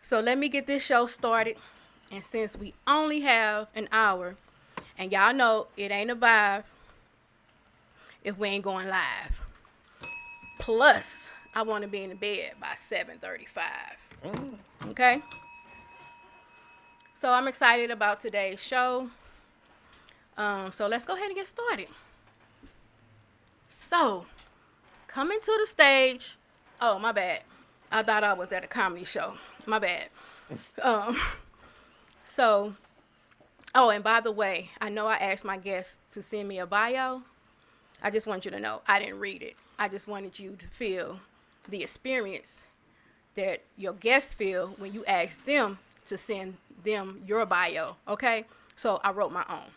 So let me get this show started. And since we only have an hour, and y'all know it ain't a vibe if we ain't going live. Plus, I want to be in the bed by 7:35. Okay? So I'm excited about today's show. So let's go ahead and get started. So, coming to the stage. Oh, my bad. I thought I was at a comedy show. My bad. So, oh, and by the way, I know I asked my guests to send me a bio. I just want you to know I didn't read it. I just wanted you to feel the experience that your guests feel when you ask them to send them your bio, okay? So I wrote my own.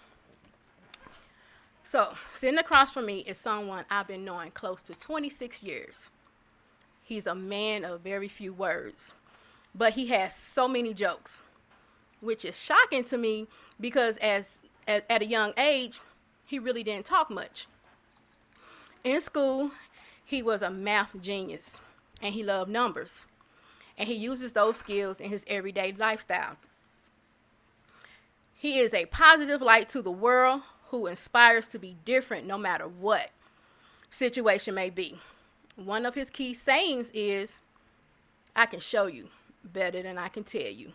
So sitting across from me is someone I've been knowing close to 26 years. He's a man of very few words, but he has so many jokes, which is shocking to me because at a young age, he really didn't talk much. In school, he was a math genius, and he loved numbers, and he uses those skills in his everyday lifestyle. He is a positive light to the world who inspires to be different no matter what situation may be. One of his key sayings is, "I can show you better than I can tell you."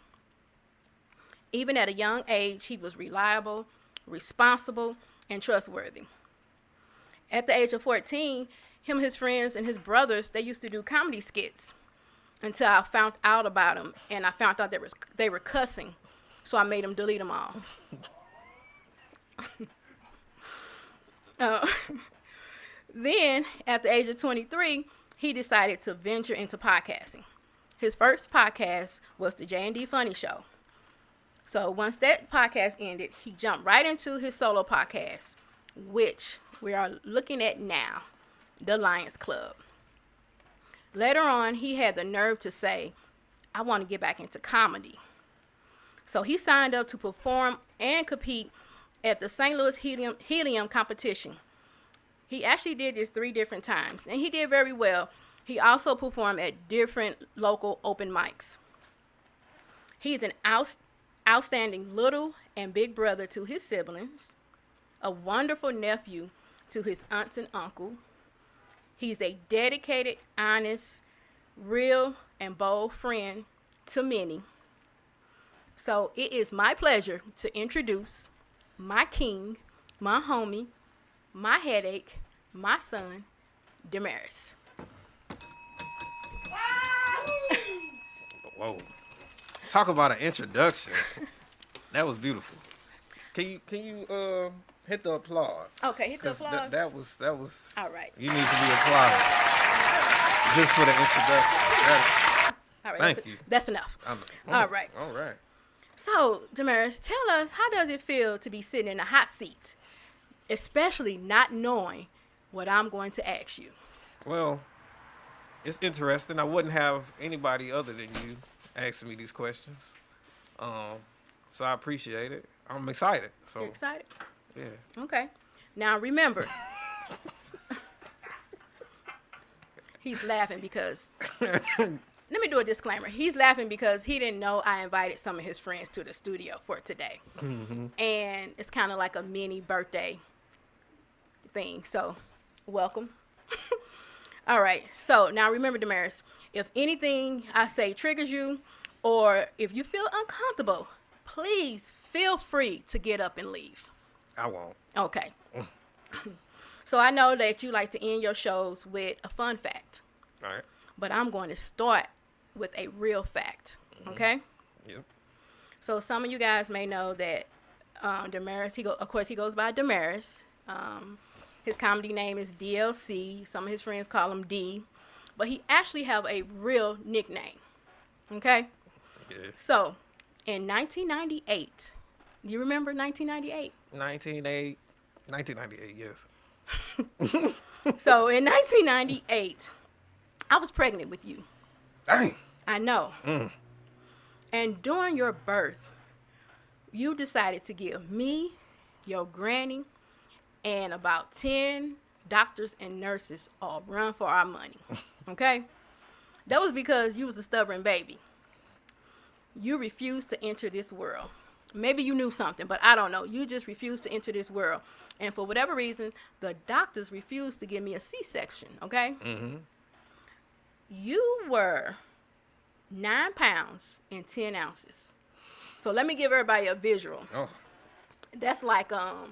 Even at a young age, he was reliable, responsible, and trustworthy. At the age of 14, him, his friends, and his brothers, they used to do comedy skits until I found out about them, and I found out they were cussing, so I made them delete them all. Then, at the age of 23, he decided to venture into podcasting. His first podcast was the J&D Funny Show. So once that podcast ended, he jumped right into his solo podcast, which we are looking at now, The Lions Club. Later on, he had the nerve to say, "I want to get back into comedy." So he signed up to perform and compete at the St. Louis Helium competition. He actually did this 3 different times, and he did very well. He also performed at different local open mics. He's an outstanding little and big brother to his siblings, a wonderful nephew to his aunts and uncle. He's a dedicated, honest, real, and bold friend to many. So it is my pleasure to introduce my king, my homie, my headache, my son, DeMaris. Whoa. Talk about an introduction. That was beautiful. Can you hit the applause? Okay, hit the applause. That was All right. You need to be applauded. Just for the introduction. All right. Thank you. That's enough. All right. All right. So, DeMaris, tell us, how does it feel to be sitting in a hot seat, especially not knowing what I'm going to ask you? Well, it's interesting. I wouldn't have anybody other than you asking me these questions. So I appreciate it. I'm excited. So You're excited? Yeah. Okay. Now remember, he's laughing because, let me do a disclaimer. He's laughing because he didn't know I invited some of his friends to the studio for today. Mm-hmm. And it's kind of like a mini birthday thing. So, welcome. All right. So, now remember, DeMaris, if anything I say triggers you or if you feel uncomfortable, please feel free to get up and leave. I won't. Okay. So, I know that you like to end your shows with a fun fact. All right. But I'm going to start with a real fact, okay? Yep. So some of you guys may know that DeMaris, of course, he goes by DeMaris. His comedy name is DLC. Some of his friends call him D. But he actually have a real nickname, okay? Yeah. So in 1998, do you remember 1998? 1998, yes. So in 1998, I was pregnant with you. Dang. I know. And during your birth, you decided to give me, your granny, and about 10 doctors and nurses a run for our money. Okay? That was because you was a stubborn baby. you refused to enter this world. Maybe you knew something, but I don't know. You just refused to enter this world. And for whatever reason, the doctors refused to give me a C-section, okay? Mm-hmm. You were 9 pounds and 10 ounces. So let me give everybody a visual. Oh. That's like a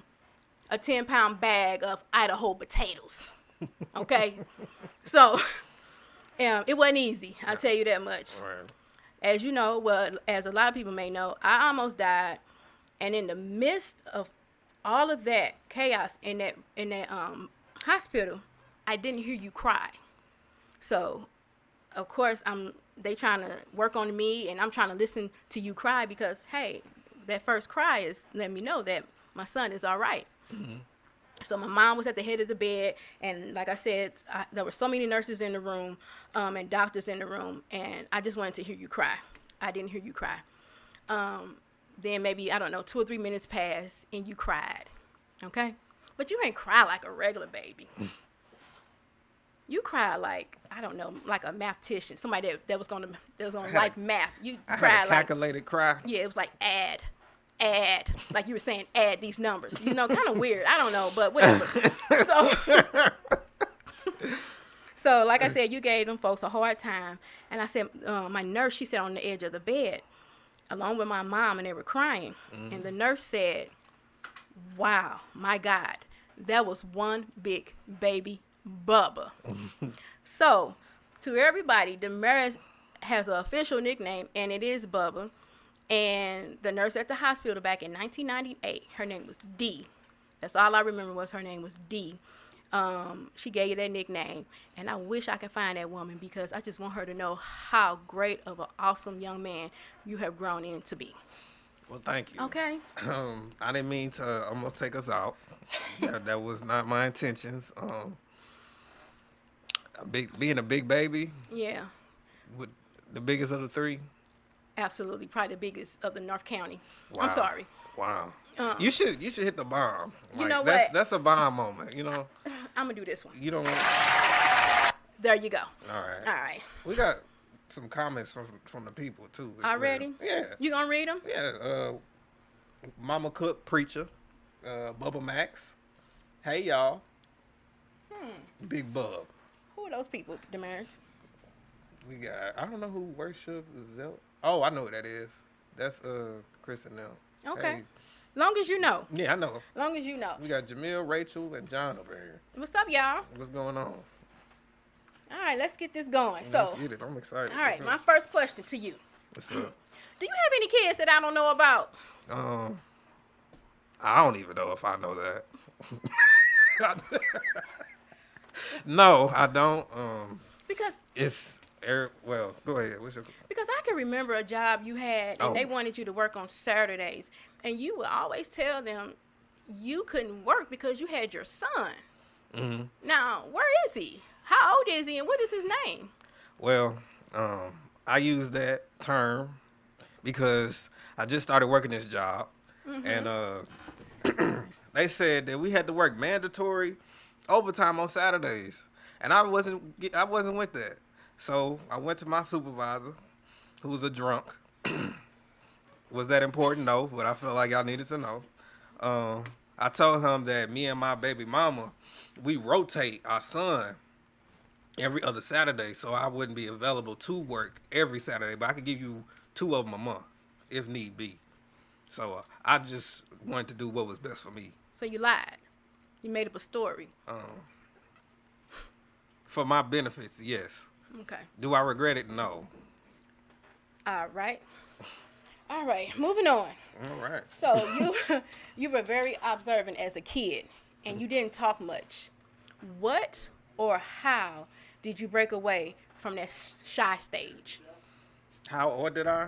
10-pound bag of Idaho potatoes, okay? So it wasn't easy, I'll tell you that much. Right. As you know, well, as a lot of people may know, I almost died. And in the midst of all of that chaos in that hospital, I didn't hear you cry. So, of course, they trying to work on me, and I'm trying to listen to you cry because, hey, that first cry is letting me know that my son is all right. Mm-hmm. So my mom was at the head of the bed, and like I said, there were so many nurses in the room and doctors in the room, and I just wanted to hear you cry. I didn't hear you cry. Then maybe, I don't know, 2 or 3 minutes passed, and you cried, okay? But you ain't cry like a regular baby. You cried like, I don't know, like a mathematician, somebody that was gonna like math. You I cried had a calculated cry. Yeah, it was like add, like you were saying, add these numbers. You know, kind of weird. I don't know, but whatever. So like I said, you gave them folks a hard time. And I said, my nurse, she sat on the edge of the bed along with my mom, and they were crying. Mm-hmm. And the nurse said, wow, my God, that was one big baby Bubba. So to everybody, DeMaris has an official nickname, and it is Bubba. And the nurse at the hospital back in 1998, her name was Dee. That's all I remember was her name was Dee. She gave you that nickname, and I wish I could find that woman because I just want her to know how great of an awesome young man you have grown into be. Well, thank you. Okay. I didn't mean to almost take us out. That was not my intentions. Being a big baby. Yeah. With the biggest of the three. Absolutely, probably the biggest of the North County. Wow. I'm sorry. Wow. You should hit the bomb. You know what? That's a bomb moment. You know. I'm gonna do this one. You don't. There you go. All right. All right. We got some comments from the people too. Already? Well. Yeah. You gonna read them? Yeah. Mama Cook Preacher, Bubba Max. Hey y'all. Big Bub. Who are those people, DeMaris? We got. I don't know who worship Zell. Oh, I know what that is. That's Chris and them. Okay. Hey. Long as you know. Yeah, I know. Long as you know. We got Jamil, Rachel, and John over here. What's up, y'all? What's going on? All right, let's get this going. Let's get it. I'm excited. All right, my first question to you. What's up? Do you have any kids that I don't know about? I don't even know if I know that. No, I don't. Because it's well, go ahead. What's your? Because I can remember a job you had, and they wanted you to work on Saturdays, and you would always tell them you couldn't work because you had your son. Mm-hmm. Now, where is he? How old is he, and what is his name? Well, I use that term because I just started working this job, and they said that we had to work mandatory overtime on Saturdays, and I wasn't with that. So I went to my supervisor, who was a drunk. Was that important? No, but I felt like y'all needed to know. I told him that me and my baby mama, we rotate our son every other Saturday, so I wouldn't be available to work every Saturday, but I could give you 2 of them a month if need be. So I just wanted to do what was best for me. So you lied. You made up a story. For my benefits, yes. Okay. Do I regret it? No. All right. All right. Moving on. All right. So you were very observant as a kid, and you didn't talk much. What or how did you break away from that shy stage? How or did I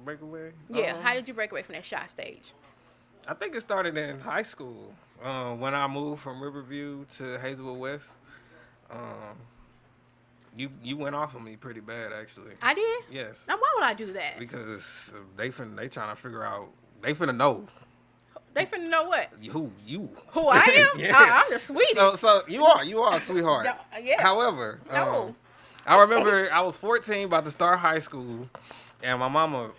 break away? Yeah. How did you break away from that shy stage? I think it started in high school when I moved from Riverview to Hazelwood West. You went off on me pretty bad, actually. I did? Yes. Now, why would I do that? Because they trying to figure out, they finna know. They finna know what? Who you? Who I am? Yeah. I'm the sweetest. So you are a sweetheart. No, yeah. However, no. I remember I was 14, about to start high school, and my mama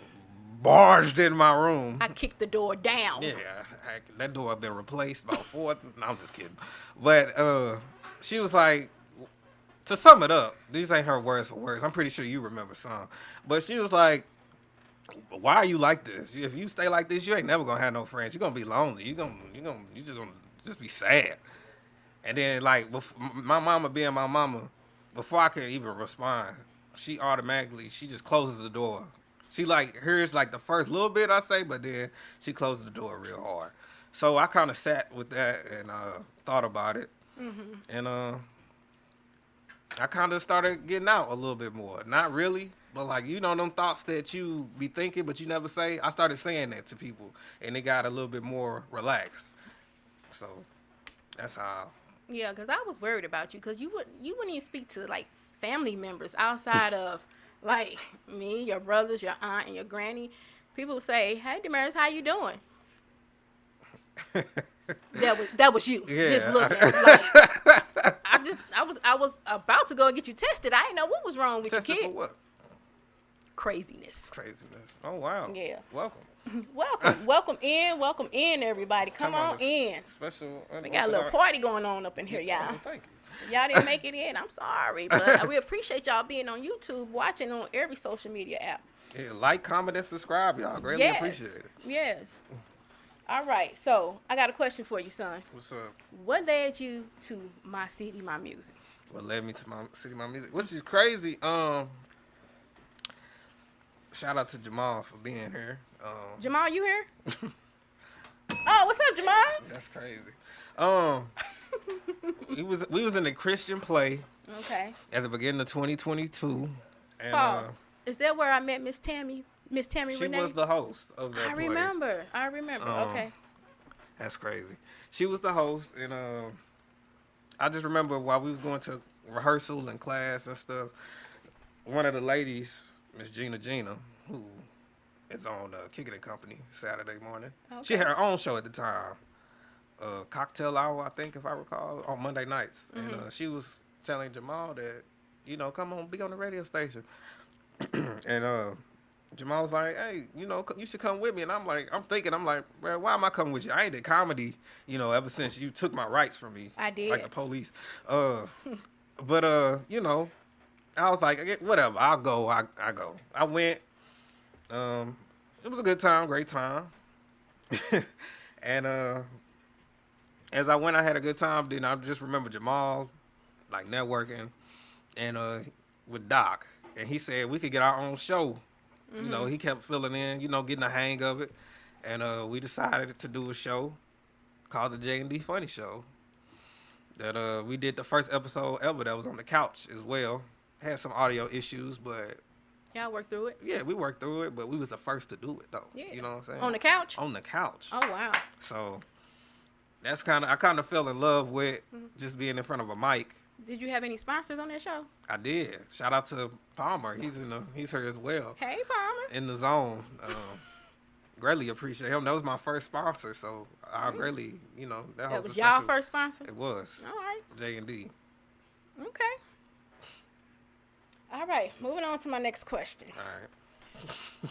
barged in my room. I kicked the door down. Yeah, that door had been replaced about 4. No, I'm just kidding. But she was like, to sum it up, these ain't her words for words. I'm pretty sure you remember some. But she was like, why are you like this? If you stay like this, you ain't never gonna have no friends. You're gonna be lonely. You just gonna be sad. And then like my mama being my mama, before I could even respond, she just closes the door. She like hears like the first little bit I say, but then she closes the door real hard. So I kind of sat with that and thought about it, and I kind of started getting out a little bit more. Not really, but like them thoughts that you be thinking but you never say. I started saying that to people, and it got a little bit more relaxed. So that's how. Yeah, because I was worried about you because you wouldn't even speak to like family members outside of like me, your brothers, your aunt, and your granny. People would say, "Hey, DeMaris, how you doing?" that was you. Yeah. Just looking. Like, I was about to go and get you tested. I didn't know what was wrong with Tested your kid. for what? Craziness. Oh wow. Yeah. Welcome. Welcome in, everybody. Come on in. Special. We got a little party going on up in here, y'all. Thank you. Y'all didn't make it in. I'm sorry, but we appreciate y'all being on YouTube, watching on every social media app. Yeah, like, comment, and subscribe, y'all. Greatly appreciate it. Yes. All right. So I got a question for you, son. What's up? What led you to My City, My Music? What led me to My City, My Music? Which is crazy. Shout out to Jamal for being here. Jamal, you here? Oh, what's up, Jamal? That's crazy. We was in the Christian play. Okay. At the beginning of 2022. And, Pause. Is that where I met Miss Tammy? Miss Tammy she Renee? was the host of that play. I remember. Okay. That's crazy. She was the host, and I just remember while we was going to rehearsal and class and stuff, one of the ladies, Miss Gina, who is on Kicking It Company Saturday morning. Okay. She had her own show at the time, Cocktail Hour, I think, if I recall, on Monday nights. Mm-hmm. And she was telling Jamal that, come on, be on the radio station. And Jamal was like, hey, you should come with me. And I'm like, bro, why am I coming with you? I ain't did comedy, ever since you took my rights from me. I did. Like the police. But, I was like, whatever, I'll go. I go. I went. It was a good time, great time. And as I went, I had a good time. Then I just remember Jamal, like, networking, and with Doc. And he said we could get our own show. Mm-hmm. He kept filling in, getting the hang of it. And we decided to do a show called the J&D Funny Show. That we did the first episode ever that was on the couch as well. Had some audio issues, but... Y'all worked through it? Yeah, we worked through it, but we was the first to do it, though. Yeah. You know what I'm saying? On the couch? On the couch. Oh, wow. So, that's I kind of fell in love with just being in front of a mic. Did you have any sponsors on that show? I did. Shout out to Palmer. He's here as well. Hey, Palmer. In the zone. Greatly appreciate him. That was my first sponsor, so I greatly, that was y'all first sponsor? It was. All right. J&D. Okay. All right. Moving on to my next question. All right.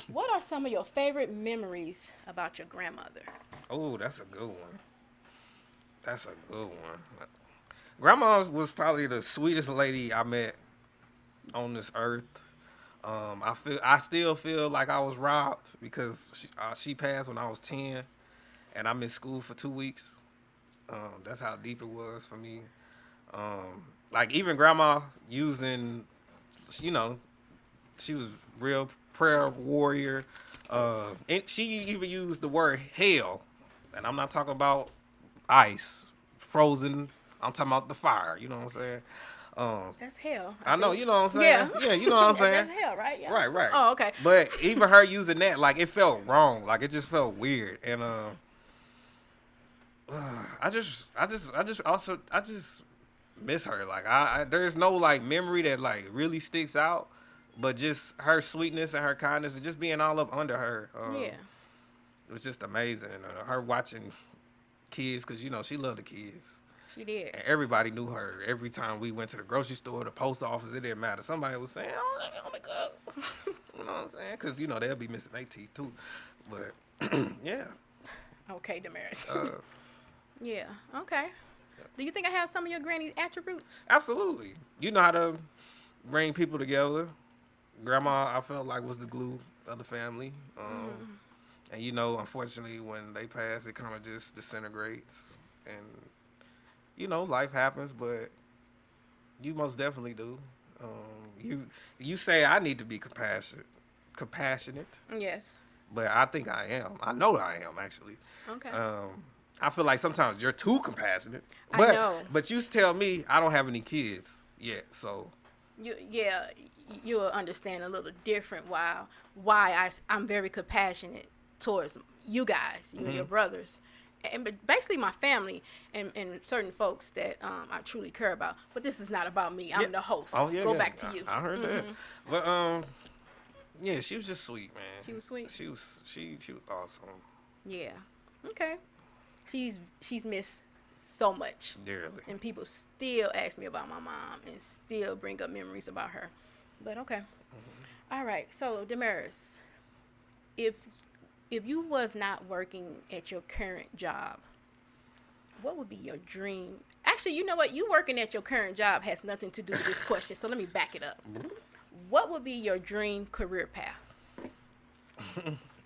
What are some of your favorite memories about your grandmother? Oh, that's a good one. Grandma was probably the sweetest lady I met on this earth. I still feel like I was robbed because she passed when I was 10, and I missed school for 2 weeks. That's how deep it was for me. Like even Grandma using, she was real prayer warrior. And she even used the word hell, and I'm not talking about ice, frozen. I'm talking about the fire. You know what I'm saying? That's hell. I know, you know what I'm saying? Yeah, you know what I'm saying? That's hell, right? Yeah. Right. Oh, okay. But even her using that, like, it felt wrong. Like, it just felt weird. And I just miss her. Like, there's no, like, memory that, like, really sticks out. But just her sweetness and her kindness and just being all up under her. It was just amazing. Her watching kids, because, she loved the kids. She did. And everybody knew her. Every time we went to the grocery store, the post office, it didn't matter. Somebody was saying, oh my God. You know what I'm saying? Because, you know, they'll be missing their teeth too. But, yeah. Okay, DeMaris. Yeah, okay. Do you think I have some of your granny's attributes? Absolutely. You know how to bring people together. Grandma, I felt like, was the glue of the family. And, you know, unfortunately, when they pass, it kind of just disintegrates. And, you know, life happens, but you most definitely do. You say I need to be compassionate. Yes. But I think I am. I know I am, actually. Okay. I feel like sometimes you're too compassionate. I know. But you tell me I don't have any kids yet, so. You'll understand a little different why I'm very compassionate towards you guys, you and your brothers, and basically my family and certain folks that I truly care about. But this is not about me. I'm the host. Oh yeah. Go back to you. I heard that. But yeah, she was just sweet, man. She was sweet. She was awesome. Yeah. Okay. She's missed so much. Dearly. And people still ask me about my mom and still bring up memories about her. But okay. All right. So DeMaris, if you was not working at your current job, what would be your dream? Actually, you know what? You working at your current job has nothing to do with this question. So let me back it up. What would be your dream career path?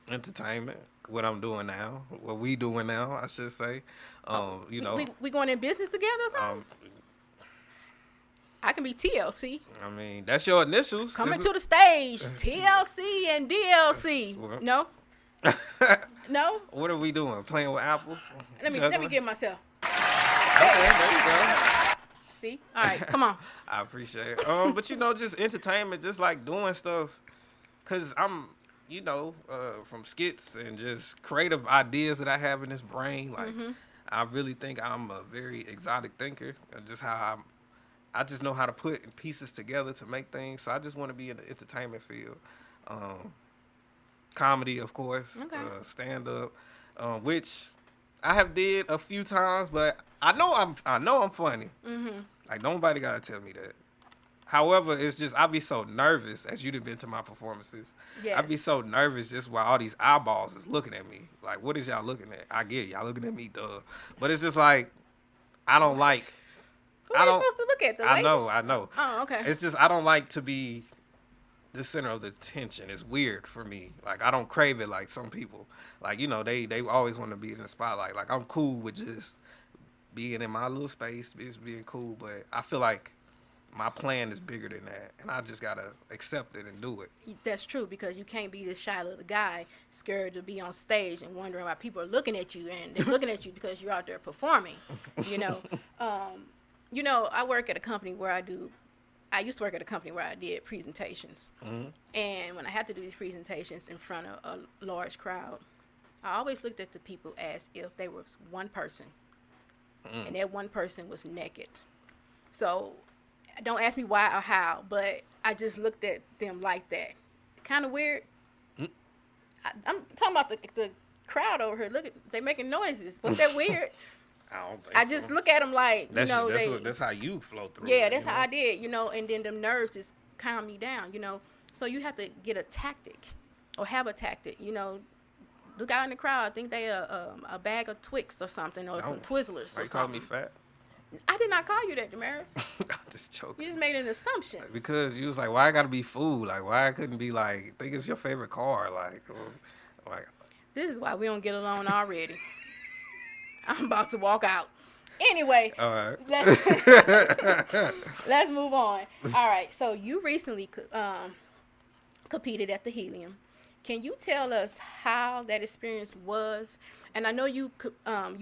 Entertainment. What I'm doing now. What we doing now, I should say. You know. We going in business together or something? I can be TLC. I mean, that's your initials. Coming to the stage, TLC and DLC. No? No? What are we doing? Playing with apples? Let me get myself. Okay, there you go. See? All right, come on. I appreciate it. But you know, just entertainment, just like doing stuff, cause I'm, you know, from skits and just creative ideas that I have in this brain. Like, I really think I'm a very exotic thinker. Just how I just know how to put pieces together to make things. So I just want to be in the entertainment field. Comedy, of course. Okay. Stand up, which I have did a few times, but I know I'm funny. Like nobody gotta tell me that. However, it's just I be so nervous as you've been to my performances. Yes. I be so nervous just while all these eyeballs is looking at me. Like, what is y'all looking at? I get it, y'all looking at me, duh. But it's just like I don't like. Who are you supposed to look at? The waiters? I know. Oh, okay. It's just I don't like to be the center of the attention. It's weird for me. Like I don't crave it like some people. Like, you know, they always want to be in the spotlight. Like I'm cool with just being in my little space, just being cool. But I feel like my plan is bigger than that, and I just gotta accept it and do it. That's true, because you can't be this shy little guy scared to be on stage and wondering why people are looking at you, and they're looking at you because you're out there performing. You know, you know, I work at a company where I used to work at a company where I did presentations, and when I had to do these presentations in front of a large crowd, I always looked at the people as if they was one person, and that one person was naked. So don't ask me why or how, but I just looked at them like that. Kind of weird. I'm talking about the crowd over here. Look, they making noises. Was that weird? I don't think I just look at them like, that's, you know, that's how you flow through. Yeah, that's how I did, you know, and then them nerves just calm me down, you know. So you have to get a tactic or have a tactic, you know. Look out in the crowd, think they a bag of Twix or something, or some Twizzlers. Are you calling me fat? I did not call you that, DeMaris. I'm just joking. You just made an assumption. Because you was like, why I gotta be food? Like, why I couldn't be like, think it's your favorite car? Like. This is why we don't get along already. I'm about to walk out. Anyway, all right. Let's move on. All right, so you recently competed at the Helium. Can you tell us how that experience was? And I know you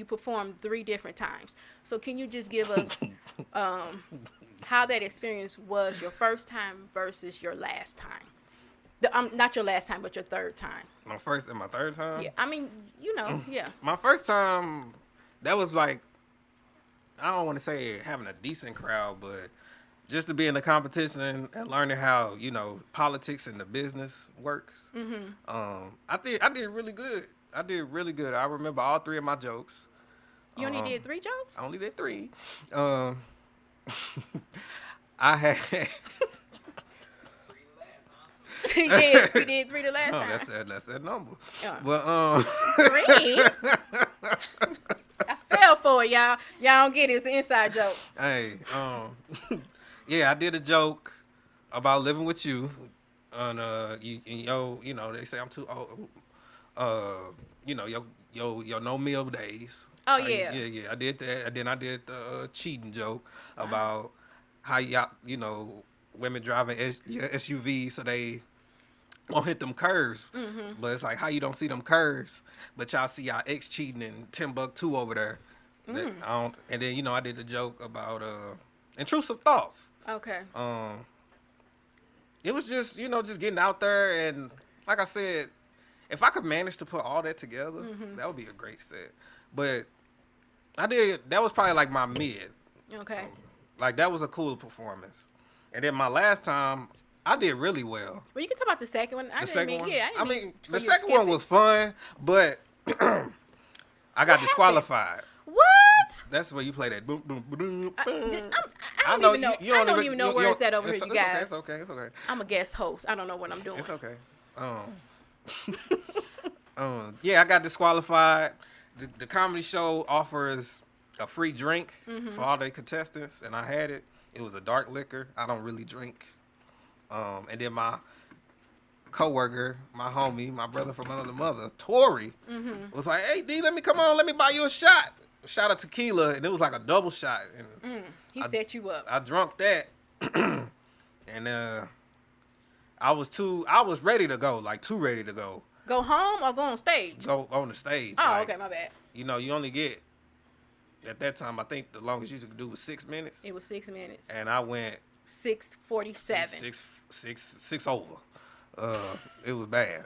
performed 3 different times. So can you just give us how that experience was your first time versus your last time? Not your last time, but your third time. My first and my third time? Yeah, I mean, you know, yeah. My first time, that was like, I don't want to say having a decent crowd, but just to be in the competition and learning how, you know, politics and the business works. I did really good. I remember all 3 of my jokes. You only did 3 jokes? I only did 3. I had. Yeah, we did 3 the last No, time. that's that number. Oh. But 3? I fell for it, y'all. Y'all don't get it. It's an inside joke. hey, yeah, I did a joke about living with you. On you know, they say I'm too old. You know, your no meal days. Oh, yeah. Yeah. I did that, and then I did the cheating joke about how y'all, you know, women driving SUVs so they won't hit them curves. Mm-hmm. But it's like how you don't see them curves, but y'all see y'all ex cheating in Timbuktu over there. That I don't, and then, you know, I did the joke about intrusive thoughts. Okay. It was just, you know, just getting out there, and like I said, if I could manage to put all that together, that would be a great set. But that was probably like my mid. Okay. Like, that was a cool performance. And then my last time, I did really well. Well, you can talk about the second one. The second one? Yeah, I mean, the second one was fun, but I got disqualified. What? That's where you play that boom, boom, boom, I boom. don't even know where it's at over here, you guys. It's okay. I'm a guest host. I don't know what I'm doing. It's okay. Yeah, I got disqualified. The comedy show offers a free drink for all the contestants, and I had it. It was a dark liquor. I don't really drink. And then my coworker, my homie, my brother from another mother, Tori, was like, "Hey, D, let me buy you a shot of tequila," and it was like a double shot. And He set you up. I drunk that, and I was ready to go, like too ready to go. Go home or go on stage? Go on the stage. Oh, like, okay, my bad. You know, you only get, at that time, I think the longest you could do was 6 minutes. It was 6 minutes. And I went 6:47. six over. It was bad.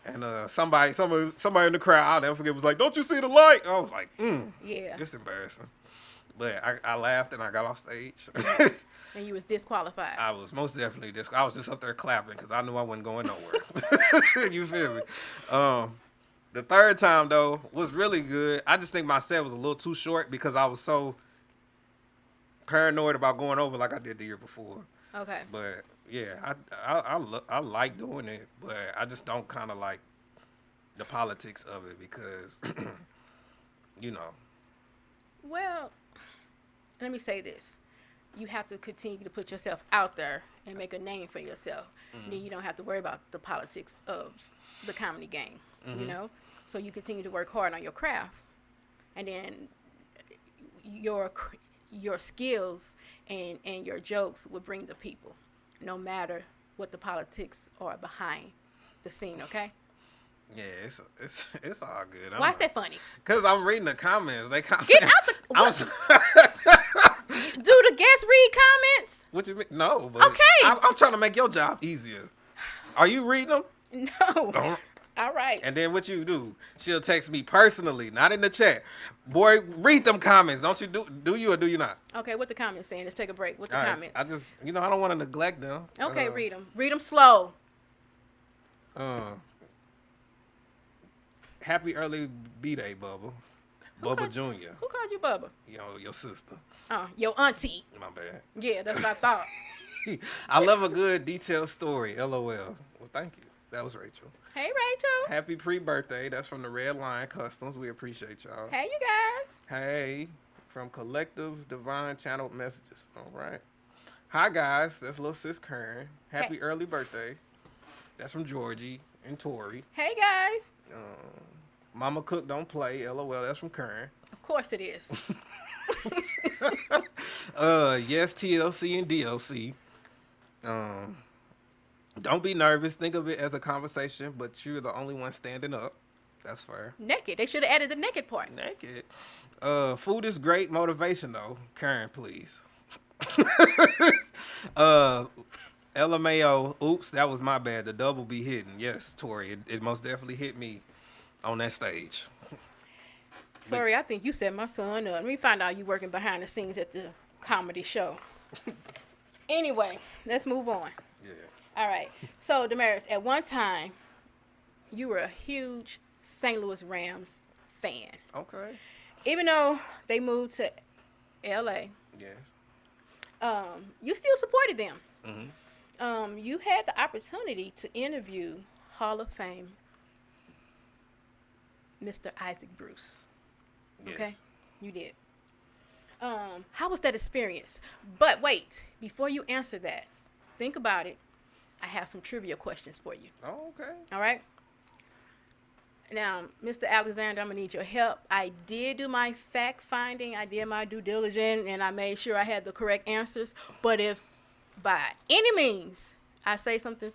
And somebody in the crowd, I'll never forget, was like, "Don't you see the light?" I was like, Yeah. it's embarrassing. But I laughed and I got off stage. And you was disqualified. I was most definitely I was just up there clapping because I knew I wasn't going nowhere. You feel me? The third time, though, was really good. I just think my set was a little too short because I was so paranoid about going over like I did the year before. Okay. But, yeah, I like doing it, but I just don't kind of like the politics of it because, you know. Well, let me say this. You have to continue to put yourself out there and make a name for yourself. Then you don't have to worry about the politics of the comedy game, you know? So you continue to work hard on your craft. And then your skills and your jokes will bring the people, no matter what the politics are behind the scene, okay? Yeah, it's all good. Why is that funny? Because I'm reading the comments. They comment. Get out the... Do the guests read comments? What you mean? No, but okay. I'm trying to make your job easier. Are you reading them? No. Don't. All right. And then what you do? She'll text me personally, not in the chat. Boy, read them comments. Don't you do you or do you not? Okay, what the comments saying? Let's take a break. What the All right. comments? I just, I don't want to neglect them. Okay, read them. Read them slow. Happy early B-Day, Bubba. Bubba Jr. Who called you Bubba? Your sister. Oh, your auntie. My bad. Yeah, that's what I thought. I love a good detailed story. LOL. Well, thank you. That was Rachel. Hey, Rachel. Happy pre-birthday. That's from the Red Lion Customs. We appreciate y'all. Hey, you guys. Hey, from Collective Divine Channeled Messages. All right. Hi, guys. That's little sis Karen. Happy early birthday. That's from Georgie and Tori. Hey, guys. Mama Cook don't play. LOL. That's from Karen. Of course it is. Yes, TLC and DLC. Don't be nervous. Think of it as a conversation, but you're the only one standing up. That's fair. Naked. They should have added the naked part. Naked. Food is great motivation, though. Karen, please. LMAO. Oops, that was my bad. The double be hidden. Yes, Tori. It most definitely hit me on that stage. Sorry, I think you set my son up. Let me find out you working behind the scenes at the comedy show. Anyway, let's move on. Yeah. All right. So, DeMaris, at one time, you were a huge St. Louis Rams fan. Okay. Even though they moved to L.A., Yes. You still supported them. Mm-hmm. You had the opportunity to interview Hall of Fame Mr. Isaac Bruce. Yes. Okay, you did. How was that experience? But wait, before you answer that, think about it. I have some trivia questions for you. Oh, okay. All right. Now, Mr. Alexander, I'm gonna need your help. I did do my fact finding. I did my due diligence, and I made sure I had the correct answers. But if by any means I say something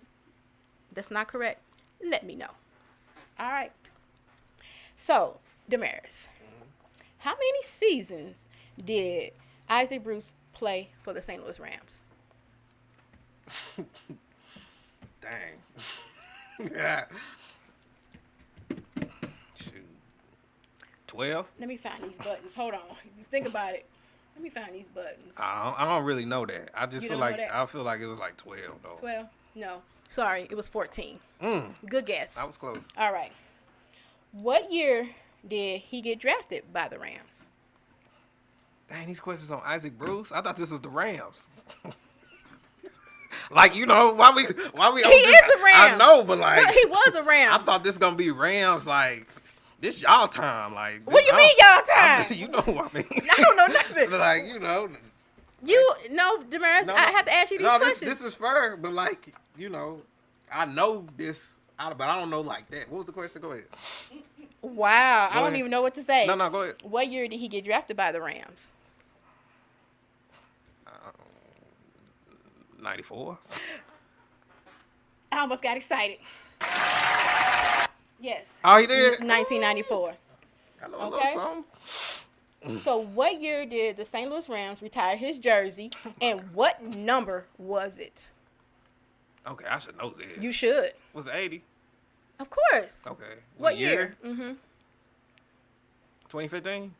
that's not correct, let me know. All right. So, DeMaris, how many seasons did Isaac Bruce play for the St. Louis Rams? Dang. Yeah. Shoot. 12? Let me find these buttons. Hold on. Think about it. Let me find these buttons. I don't really know that. I just You feel don't like know that? I feel like it was like 12 though. 12? No. Sorry, it was 14. Mm, Good guess. I was close. All right. What year did he get drafted by the Rams? Dang, these questions on Isaac Bruce. I thought this was the Rams. Like, you know, why we He is a Ram. I know, but like He was a Ram. I thought this gonna be Rams. Like, this y'all time. Like, What do you mean y'all time? You know what I mean? I don't know nothing. Like, you know. You no, DeMaris, No, I have to ask you these questions. This is fair, but like, you know, I know this, but I don't know like that. What was the question? Go ahead. Wow, I don't ahead. even know what to say. No, go ahead. What year did he get drafted by the Rams? 94. I almost got excited. Yes. Oh, he did? 1994. I know a Okay. little something. So what year did the St. Louis Rams retire his jersey, and what number was it? Okay, I should know this. You should. Was it 80? Of course. Okay. What year? Mm-hmm. 2015?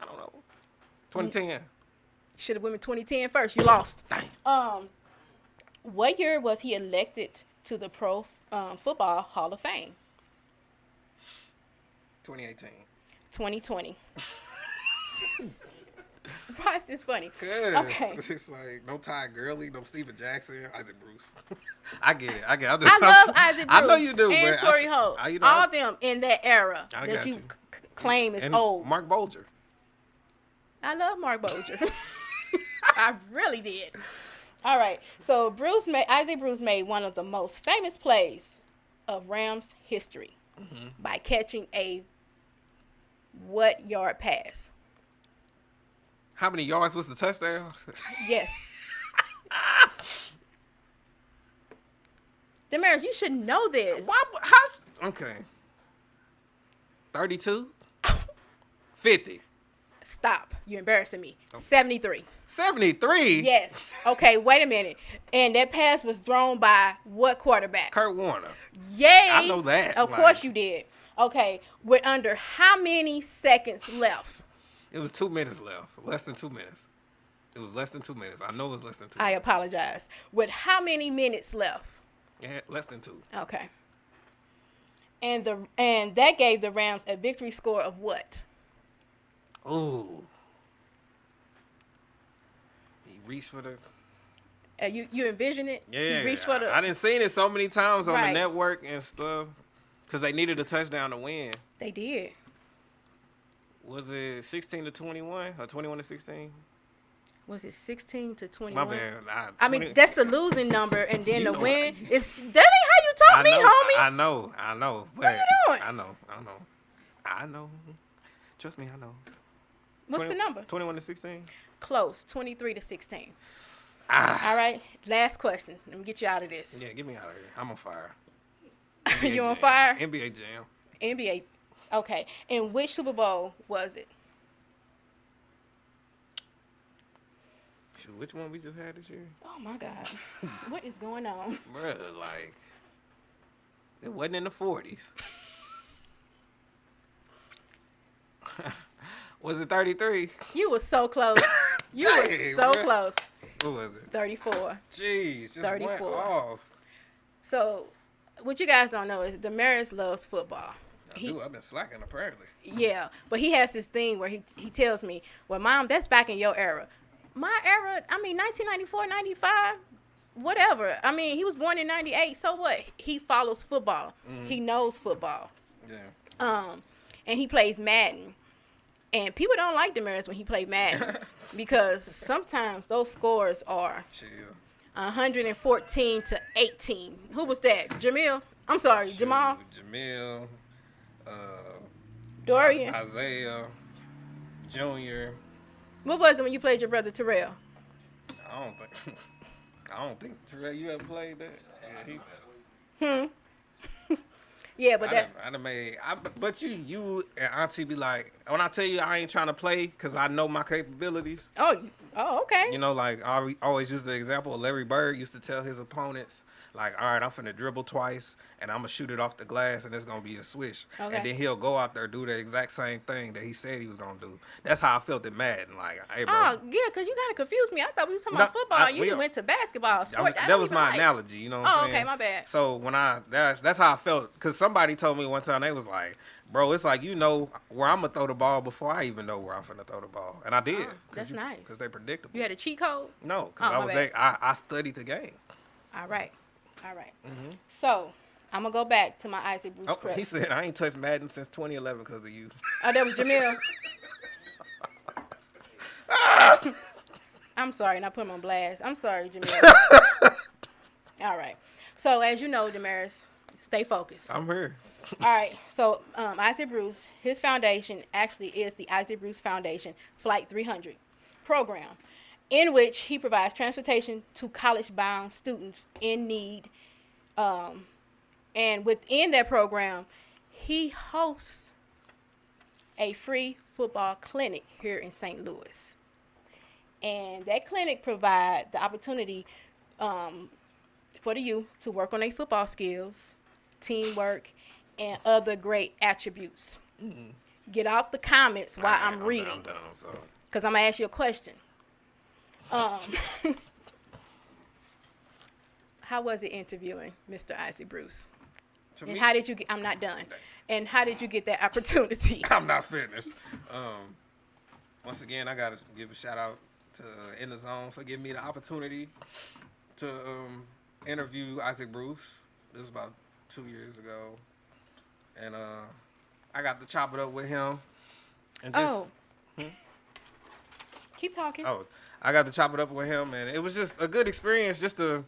I don't know. 2010. Should have went with 2010 first. You lost. Dang. What year was he elected to the Pro Football Hall of Fame? 2018. 2020. Why is this funny? Cause Okay. it's like no Ty Gurley, no Steven Jackson, Isaac Bruce. I get it. I love Isaac Bruce. I know you do, and but Torrey Holt. you know, all of them in that era I that got you you. claim is and old. Mark Bolger. I love Mark Bolger. I really did. All right. So Isaac Bruce made one of the most famous plays of Rams history by catching a what yard pass? How many yards was the touchdown? Yes. DeMaris, you should know this. Okay. 32? 50. Stop. You're embarrassing me. 73. 73? Yes. Okay, wait a minute. And that pass was thrown by what quarterback? Kurt Warner. Yay. I know that. Of course you did. Okay. With under how many seconds left? It was 2 minutes left. Less than 2 minutes. It was less than 2 minutes. I know it was less than 2 I minutes. apologize. With how many minutes left? Yeah, less than 2. Okay. And that gave the Rams a victory score of what? Ooh. He reached for the... You envision it? Yeah. You reached for the... I didn't see it so many times on Right. the network and stuff. Because they needed a touchdown to win. They did. Was it 16 to 21 or 21 to 16? Was it 16 to 21? My bad. I mean, that's the losing number, and then You the know win what? is... That ain't how you taught me, homie. I know. What are you doing? I know. Trust me, I know. What's the number? 21 to 16? Close. 23 to 16. Ah. All right. Last question. Let me get you out of this. Yeah, get me out of here. I'm on fire. You on Jam. fire? NBA Jam. NBA. Okay. And which Super Bowl was it? Shoot, which one we just had this year? Oh, my God. What is going on? Bruh, like, it wasn't in the 40s. Was it 33? You were so close. You were Dang, so bruh. close. What was it? 34. Jeez, just 34. went off. So, what you guys don't know is DeMaris loves football. I've been slacking apparently. Yeah, but he has this thing where he tells me, well, Mom, that's back in your era. My era, I mean, 1994, 95, whatever. I mean, he was born in 98, so what? He follows football. He knows football. Yeah. And he plays Madden. And people don't like DeMaris when he plays Madden because sometimes those scores are 114 to 18. Who was that? Jamal? I'm sorry, Jamal? Jamil, Dorian? Isaiah, Junior. What was it when you played your brother Terrell? I don't think Terrell, you ever played that? Yeah, but but you and Auntie be like, when I tell you I ain't trying to play because I know my capabilities. Oh, okay. You know, like I always use the example of Larry Bird used to tell his opponents, like, all right, I'm finna dribble twice and I'm gonna shoot it off the glass and it's gonna be a swish. Okay. And then he'll go out there do the exact same thing that he said he was gonna do. That's how I felt in Madden. Like, hey, bro. Oh, yeah, because you kind of confused me. I thought we was talking about football. You went to basketball. Sport. That was my analogy, you know what I'm saying? Okay, my bad. So when that's how I felt, because somebody told me one time, they was like, bro, it's like, you know where I'm going to throw the ball before I even know where I'm finna throw the ball. And I did. That's nice. Because they predictable. You had a cheat code? No, because I studied the game. All right. Mm-hmm. So, I'm going to go back to my Isaac Bruce question. He said, I ain't touched Madden since 2011 because of you. Oh, that was Jamil? I'm sorry, not putting him on blast. I'm sorry, Jamil. All right. So, as you know, DeMaris, stay focused. I'm here. All right. So, Isaac Bruce, his foundation actually is the Isaac Bruce Foundation Flight 300 program, in which he provides transportation to college-bound students in need. And within that program, he hosts a free football clinic here in St. Louis. And that clinic provides the opportunity for the youth to work on their football skills, teamwork, and other great attributes. Mm-hmm. Get off the comments while I'm reading. I'm done, because I'm going to ask you a question. How was it interviewing Mr. Isaac Bruce? And how did you get, I'm not done. And how did you get that opportunity? I'm not finished. Once again, I got to give a shout out to In the Zone for giving me the opportunity to interview Isaac Bruce. This was about 2 years ago. And I got to chop it up with him. And just, Keep talking. I got to chop it up with him, and it was just a good experience just to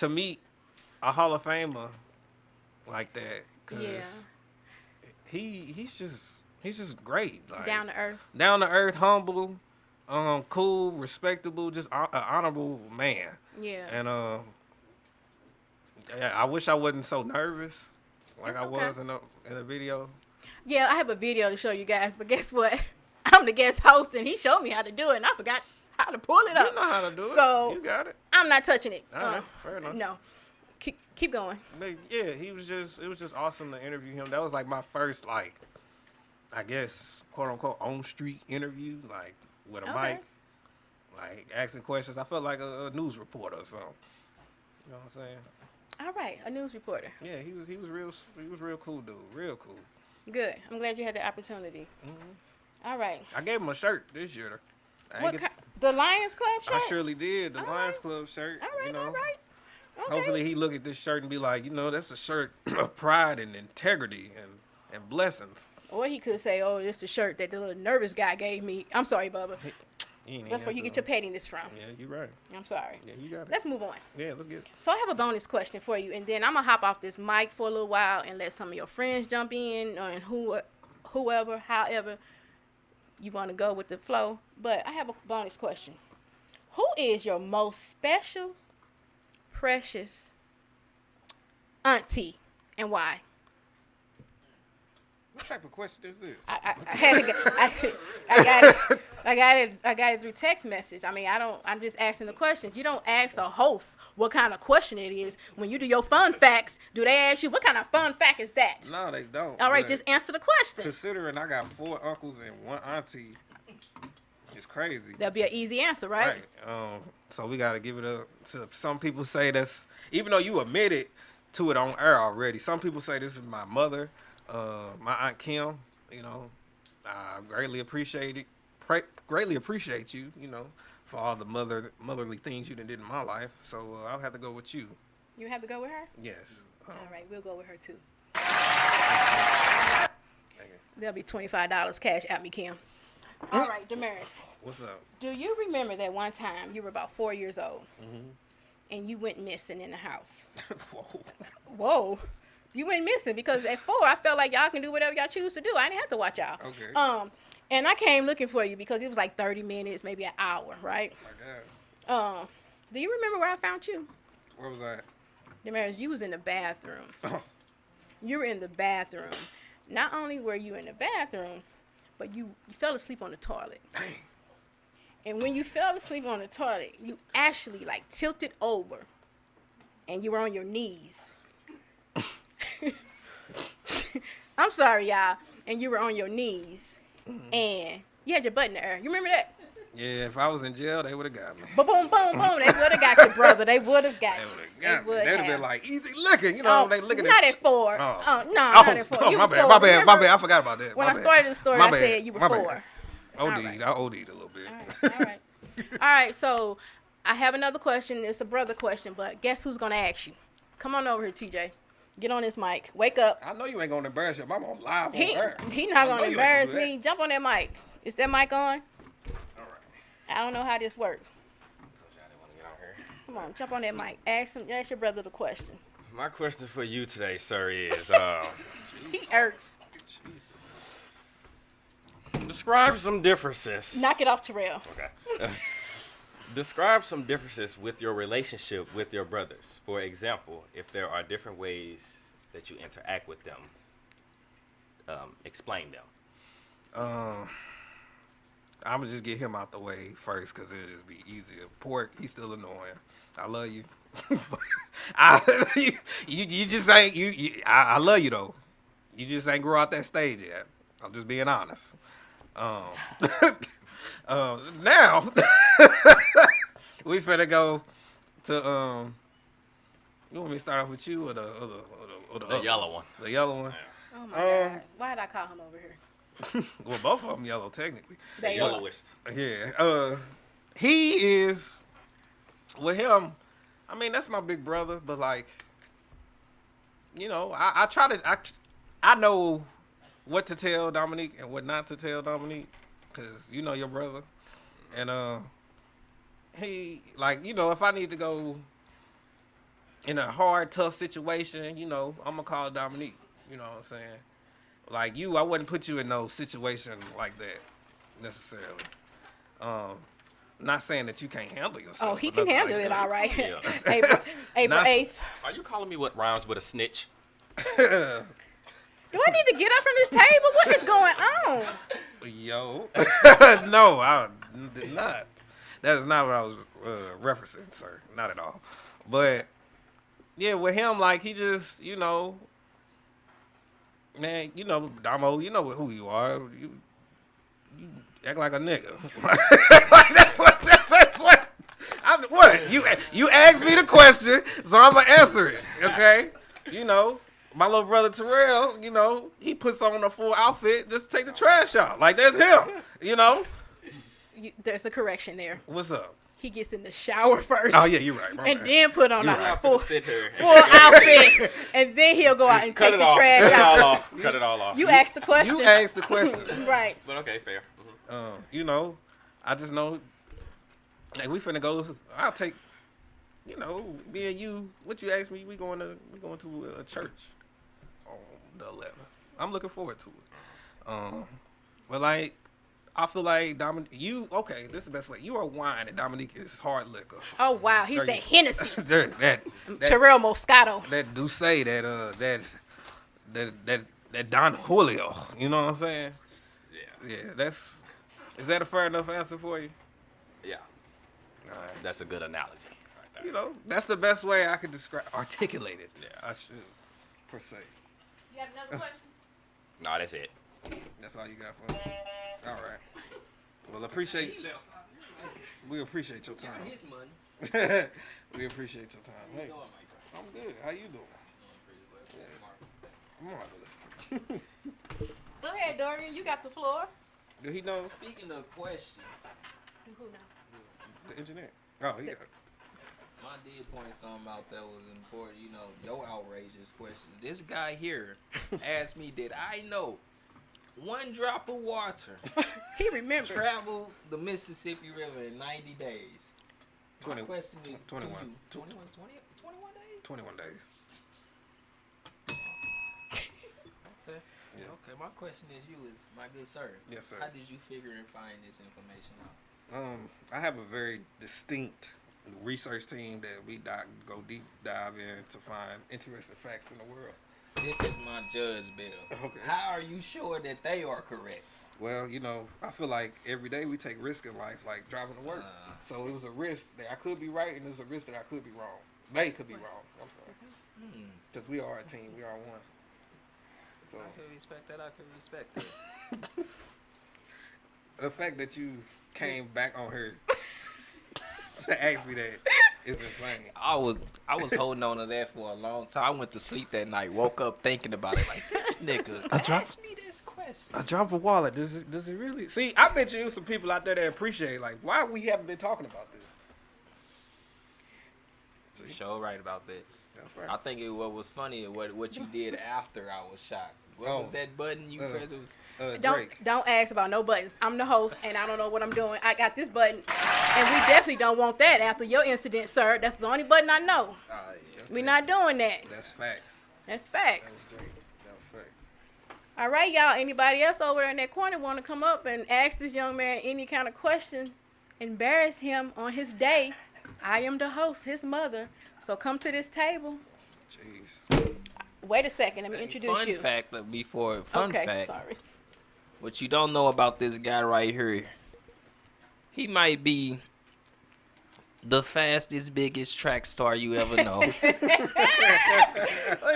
meet a Hall of Famer like that. Cause he's just great. Like, down to earth, humble, cool, respectable, just an honorable man. Yeah. And I wish I wasn't so nervous like I was in the video. Yeah, I have a video to show you guys, but guess what? I'm the guest host, and he showed me how to do it, and I forgot how to pull it up. You know how to do it. So you got it. I'm not touching it. All right, fair enough. No. Keep going. But yeah, it was just awesome to interview him. That was like my first, like, I guess, quote unquote, on street interview, like with a mic, like asking questions. I felt like a news reporter or something. You know what I'm saying? All right, a news reporter. Yeah, he was real cool dude, real cool. Good. I'm glad you had the opportunity. Mm-hmm. All right. I gave him a shirt this year. The Lions Club shirt? I surely did. The Lions Club shirt. All right, all right. Okay. Hopefully he look at this shirt and be like, that's a shirt of pride and integrity and blessings. Or he could say, oh, this is a shirt that the little nervous guy gave me. I'm sorry, Bubba. That's where you get your pettiness from. Yeah, you're right. I'm sorry. Yeah, you got it. Let's move on. Yeah, let's get it. So I have a bonus question for you, and then I'm going to hop off this mic for a little while and let some of your friends jump in, and whoever, however you want to go with the flow. But I have a bonus question. Who is your most special, precious auntie, and why? What type of question is this? I got it through text message. I mean, I'm just asking the questions. You don't ask a host what kind of question it is. When you do your fun facts, do they ask you, what kind of fun fact is that? No, they don't. All right, just answer the question. Considering I got 4 uncles and 1 auntie, it's crazy. That'll be an easy answer, right? Right. So we got to give it up to some people say that's, even though you admitted to it on air already, some people say this is my mother. My Aunt Kim, you know, I greatly appreciate it. Greatly appreciate you, you know, for all the motherly things you done did in my life. So I'll have to go with you. You have to go with her? Yes. All right, we'll go with her too. Thank you. There'll be $25 cash at me, Kim. All right, DeMaris. What's up? Do you remember that one time you were about 4 years old Mm-hmm. and you went missing in the house? Whoa. Whoa. You went missing because at 4, I felt like y'all can do whatever y'all choose to do. I didn't have to watch y'all. Okay. And I came looking for you because it was like 30 minutes, maybe an hour, right? My God. Do you remember where I found you? Where was I? DeMaris, you was in the bathroom. Oh. You were in the bathroom. Not only were you in the bathroom, but you fell asleep on the toilet. Dang. And when you fell asleep on the toilet, you actually like tilted over and you were on your knees. I'm sorry, y'all. And you were on your knees and you had your butt in the air. You remember that? Yeah, if I was in jail, they would have got me. Boom, boom, boom, boom. They would have got you, brother. They would have got you. They would have been like, easy looking. You know, they looking not at at 4. Oh. No, not at 4. You my were bad, 4. my bad, Remember, I forgot about that. When My I bad. started the story, My I bad. said you were My 4. bad. OD'd. right. I OD'd a little bit. All right. All right, so I have another question. It's a brother question, but guess who's going to ask you? Come on over here, TJ. Get on this mic. Wake up. I know you ain't gonna embarrass your mama live on He air. not going to embarrass do that. me. Jump on that mic. Is that mic on? All right. I don't know how this works. I told you I didn't want to get on here. Come on, jump on that mic. Ask your brother the question. My question for you today, sir, is He irks. describe some differences. Knock it off, Terrell. Okay. Describe some differences with your relationship with your brothers. For example, if there are different ways that you interact with them, explain them. I'm gonna just get him out the way first because it'll just be easier. Pork, he's still annoying. I love you. You just ain't I love you though. You just ain't grew out that stage yet. I'm just being honest. Now we finna go to you want me to start off with you or The yellow one. The yellow one. Yeah. Oh, my God. Why did I call him over here? Well, both of them yellow technically. The yellowest. Yeah. He is with him. I mean, that's my big brother, but like, you know, I try to. I know what to tell Dominique and what not to tell Dominique, cause you know your brother, and he like, you know, if I need to go in a hard, tough situation, you know, I'm gonna call Dominique. You know what I'm saying? Like you, I wouldn't put you in no situation like that necessarily. Not saying that you can't handle yourself. Oh, he can handle it all right. Yeah. April 8th. Are you calling me what rhymes with a snitch? Do I need to get up from this table? What is going on? Yo, no, I did not. That is not what I was referencing, sir. Not at all. But yeah, with him, like he just, you know, man, you know, Damo, you know who you are. You act like a nigga. Like that's what. What you asked me the question, so I'm gonna answer it. Okay, you know. My little brother Terrell, you know, he puts on a full outfit just to take the trash out. Like, that's him, you know? There's a correction there. What's up? He gets in the shower first. Oh, yeah, you're right. And then put on I'm a not full gonna sit here. outfit. And then he'll go out and Cut take it the off. trash Cut it all out. off. Cut it all off. You asked the question. You asked the question. Right. But okay, fair. You know, I just know, like, we finna go, I'll take, you know, me and you, what you asked me, we going to a church on the 11th. I'm looking forward to it. But like, I feel like Dominique, this is the best way. You are wine and Dominique is hard liquor. Oh, wow. He's that Hennessy. that Terrell Moscato. That Douce, that Don Julio. You know what I'm saying? Yeah. Is that a fair enough answer for you? Yeah. All right. That's a good analogy right there. You know, that's the best way I could articulate it. Yeah. I should, per se. You have another question? No, that's it. That's all you got for me? All right. Well, we appreciate your time. His money. We appreciate your time. Hey, I'm good. How you doing? Marvelous. Go ahead, Dorian. You got the floor. Do he know Speaking of questions, Who knows? the engineer? Oh, he got. I did point something out that was important. You know, your outrageous questions. This guy here asked me, did I know one drop of water He remembered. traveled the Mississippi River in 90 days? 20, My question is 21. to you. 21 days? 21 days. Okay. Yeah. Okay, my question is you is, my good sir. Yes, sir. How did you figure and find this information out? I have a very distinct research team that we go deep dive in to find interesting facts in the world. This is my judge bill. Okay. How are you sure that they are correct? Well, you know, I feel like every day we take risk in life, like driving to work. So it was a risk that I could be right, and there's a risk that I could be wrong. They could be wrong. I'm sorry. Because we are a team. We are one. So I can respect that. I can respect that. the fact that you came back on her to ask me that is insane. I was holding on to that for a long time. I went to sleep that night, woke up thinking about it. Like, this nigga asked me this question. A drop of wallet, does it really? See, I bet you some people out there that appreciate, like, why we haven't been talking about this. See? Sure right about that. That's right. I think what was funny what you did after I was shocked. What was that button you pressed? It was Don't ask about no buttons. I'm the host, and I don't know what I'm doing. I got this button, and we definitely don't want that after your incident, sir. That's the only button I know. We're not doing that. That's facts. That's facts. That was facts. All right, y'all. Anybody else over there in that corner want to come up and ask this young man any kind of question, embarrass him on his day? I am the host, his mother. So come to this table. Jeez. Wait a second. Let me introduce you. Fun fact before fun okay, fact. Sorry. What you don't know about this guy right here, he might be the fastest, biggest track star you ever know. Or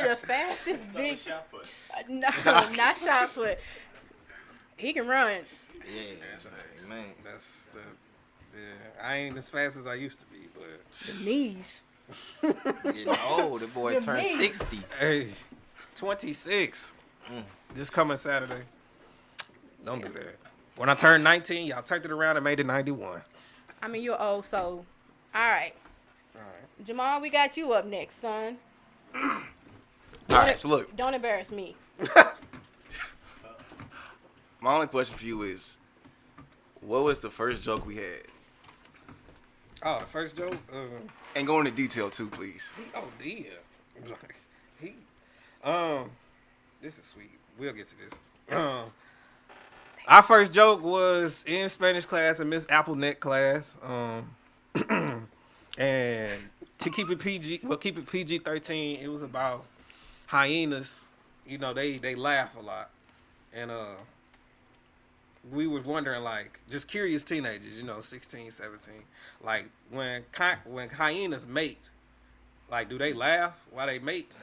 the fastest big. No, not shot put. He can run. Yeah, man. That's the. Yeah, I ain't as fast as I used to be, but. The knees. Getting old. The boy The turned man. 60. Hey, 26. This coming Saturday. Don't do that. When I turned 19, y'all turned it around and made it 91. I mean, you're old, so. All right. All right. Jamal, we got you up next, son. All right, so look, Don't embarrass me. my only question for you is, what was the first joke we had? Oh, the first joke? And go into detail too, please. Oh, dear. He, this is sweet. We'll get to this. Our first joke was in Spanish class and Miss Applenet class. And to keep it PG-13, it was about hyenas. You know, they laugh a lot. And we was wondering, like, just curious teenagers, you know, 16, 17. Like, when hyenas mate, like, do they laugh while they mate?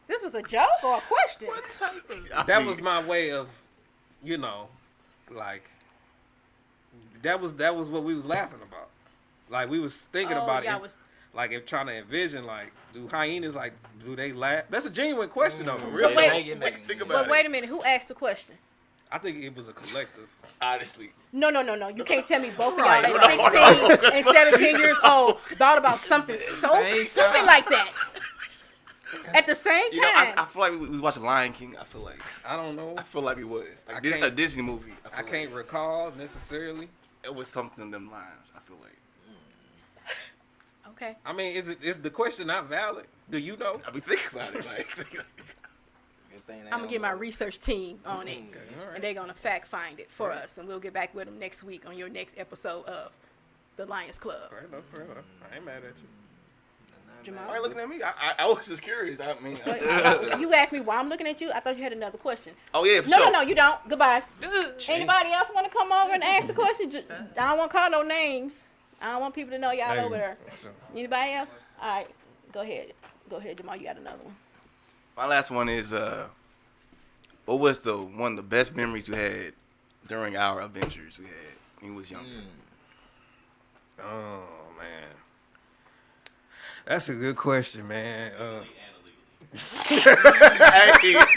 This was a joke or a question? What type of... That was my way of, you know, like, that was what we was laughing about. Like, we was thinking about it. Like, if trying to envision, like, do hyenas, like, do they laugh? That's a genuine question, though, for real. But wait, Think about but it. wait a minute. Who asked the question? I think it was a collective. Honestly. No. You can't tell me both of y'all at 16 and 17 years old thought about something so stupid like that. At the same You know, time. I feel like we was watching Lion King. I feel like it was. I Like, this is can't- a Disney movie. I can't recall necessarily. It was something in them lines, I feel like. Okay. I mean, is the question not valid? Do you know? I be thinking about it. Like, I'm going to get my research team on it. Okay, all right. And they're going to fact find it for us. And we'll get back with them next week on your next episode of The Lions Club. Fair enough. I ain't mad at you. Jamal? why are you looking at me? I was just curious. I mean, You asked me why I'm looking at you. I thought you had another question. oh yeah, for sure. No, you don't. Goodbye. Anybody else want to come over and ask a question? I don't want to call no names. I don't want people to know y'all Hey, over there. so- Anybody else? All right. Go ahead, Jamal. You got another one. My last one is what was one of the best memories you had during our adventures we had when you was younger? Oh man, that's a good question, man. Hey, listen,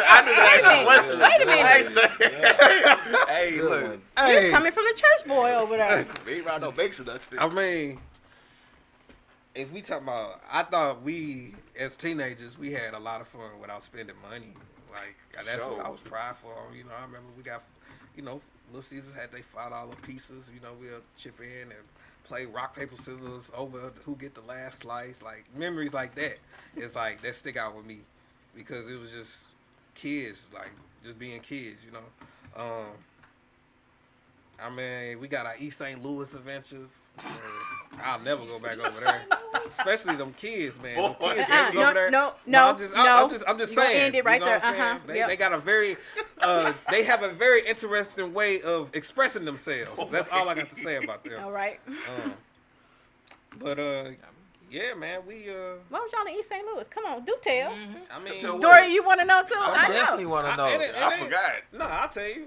I just asked a question. Wait a minute. Hey, look. This coming from the church boy over there. We ain't around no bakes or nothing. I mean, if we talk about, I thought we as teenagers we had a lot of fun without spending money. Like that's what I was prideful on. You know, I remember we got, you know, Little Caesars had they $5 pieces. You know, we'll chip in and play rock paper scissors over who get the last slice. Like memories like that. It's like that stick out with me because it was just kids, like just being kids. You know. I mean, we got our East St. Louis adventures. I'll never go back over there. Especially them kids, man. Them kids that was over there. No. I'm just You saying. gonna end it right you know there. what I'm saying? They got a very, they have a very interesting way of expressing themselves. That's all I got to say about them. All right. But yeah, man, we What was y'all in East St. Louis? Come on, do tell. I mean, Dory, you want to know too? I I definitely know. want to know. I forgot. No, I'll tell you.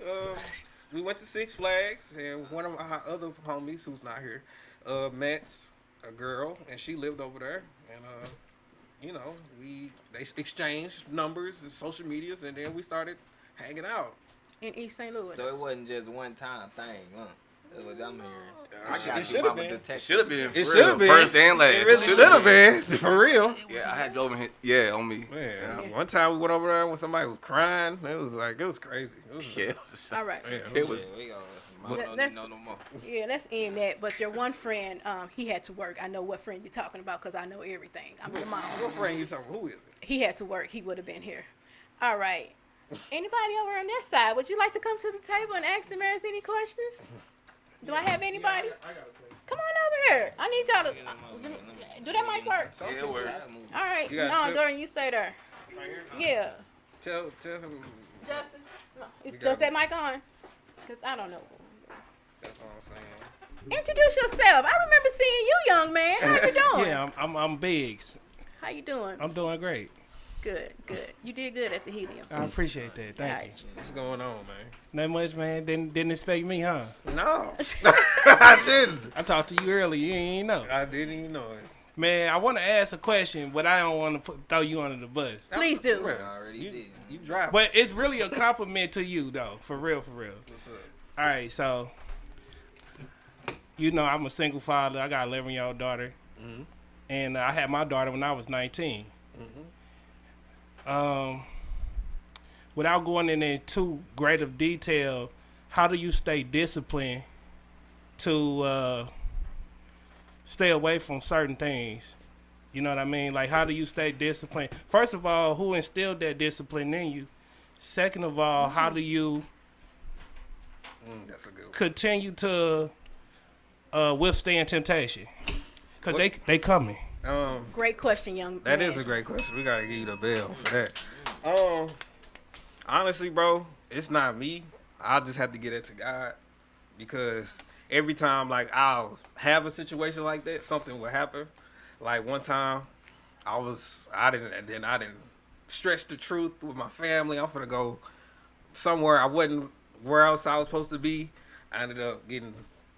We went to Six Flags, and one of our other homies who's not here met a girl, and she lived over there. And you know, they exchanged numbers and social medias, and then we started hanging out In East St. Louis. So it wasn't just one time thing, huh? That's what I'm hearing. It got you, should've mama been. detective. Should have been. It For should real. have been. First and last. It really should have been. For real. Yeah, I had drove him. Yeah, on me. Man, one time we went over there when somebody was crying. It was crazy. It was, Yeah. All right. yeah, It was. Yeah, we gonna. But Mama don't that's- need no more. Yeah, let's end that. But your one friend, he had to work. I know what friend you're talking about because I know everything. I'm your mom. What friend you talking? Who is it? He had to work. He would have been here. All right. Anybody over on this side? Would you like to come to the table and ask DeMaris any questions? Do I have anybody? I got a question. Come on over here. I need y'all to do that mic work. Yeah, it worked. All right. You got No, two? Dorian, you stay there. Right here? Yeah. Tell him. Justin, no. got Does that mic on? Because I don't know. That's what I'm saying. Introduce yourself. I remember seeing you, young man. How you doing? Yeah, I'm Biggs. How you doing? I'm doing great. Good. You did good at the helium. I appreciate that. Thank Alright. you. What's going on, man? Not much, man. Didn't expect me, huh? No, I didn't. I talked to you earlier. You ain't know. I didn't even know it. Man, I want to ask a question, but I don't want to throw you under the bus. Please do. Well, I already did. You drive. But it's really a compliment to you, though. For real, for real. What's up? All right, so, you know, I'm a single father. I got an 11-year-old daughter. Mm-hmm. And I had my daughter when I was 19. Without going into too great of detail, how do you stay disciplined to stay away from certain things? You know what I mean? Like, how do you stay disciplined? First of all, who instilled that discipline in you? Second of all, how do you That's a good one. continue to withstand temptation? Because they coming. Great question, young That man. is a great question. We gotta give you the bell for that. Honestly, bro, it's not me. I just have to get it to God because every time, like, I'll have a situation like that, something will happen. Like one time, I didn't stretch the truth with my family. I'm finna go somewhere I wasn't where else I was supposed to be. I ended up getting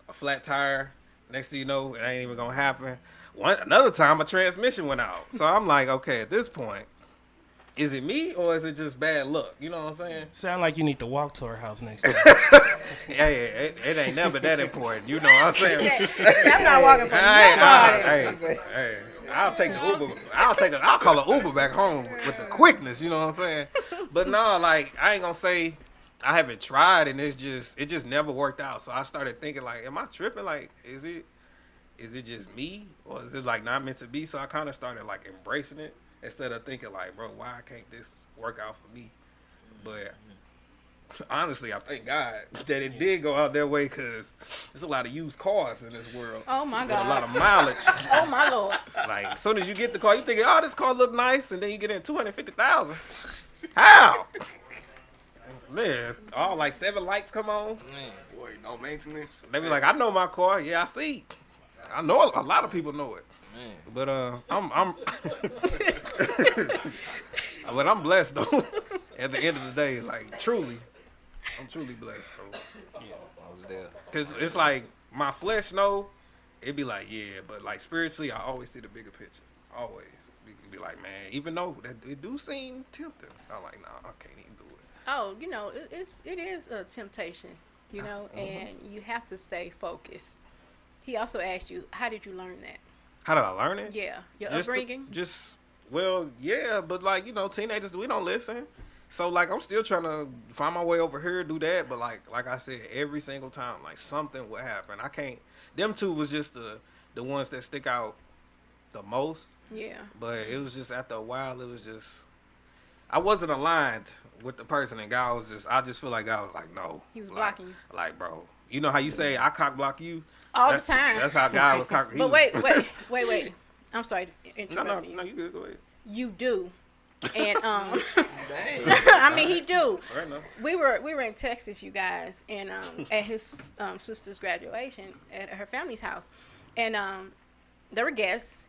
a flat tire. Next thing you know, it ain't even gonna happen. Another time, a transmission went out. So I'm like, okay, at this point, is it me or is it just bad luck? You know what I'm saying? Sound like you need to walk to her house next time. Yeah, it ain't never that important. You know what I'm saying? I'm not walking for nobody. Hey, I'll take the Uber. I'll call an Uber back home with the quickness. You know what I'm saying? But no, like, I ain't gonna say I haven't tried, and it just never worked out. So I started thinking, like, am I tripping? Like, is it just me, or is it like not meant to be? So I kind of started like embracing it instead of thinking like, bro, why can't this work out for me? But honestly, I thank God that it did go out that way because there's a lot of used cars in this world. Oh my With a lot God. of mileage. Oh my Lord. Like, as soon as you get the car, you think, oh, this car look nice, and then you get in 250,000. How? Man, all like 7 lights come on. Man, Boy, no maintenance. They be like, I know my car. Yeah, I see. I know a lot of people know it. man. But but I'm blessed though. At the end of the day, like truly, I'm truly blessed, bro. I was there. Cause it's like my flesh know, it be like, yeah, but like spiritually, I always see the bigger picture. Always. You be like, man, even though that it do seem tempting, I'm like, nah, I can't even do it. Oh, you know, it is a temptation, you know, and you have to stay focused. He also asked you, how did you learn that? How did I learn it? Yeah, your Just upbringing. Well, yeah, but like, you know, teenagers, we don't listen. So like, I'm still trying to find my way over here, do that. But like I said, every single time, like something would happen. I can't. Them two was just the ones that stick out the most. Yeah. But it was just after a while, it was just I wasn't aligned with the person, and God was I just feel like God was like, no. He was like, blocking you. Like, bro, you know how you say I cock block you All the time. That's how God was cock. But wait. I'm sorry to interrupt you. No, you good. Go ahead. You do. And I mean, he do. Fair enough. We were in Texas, you guys, and at his sister's graduation at her family's house, and there were guests,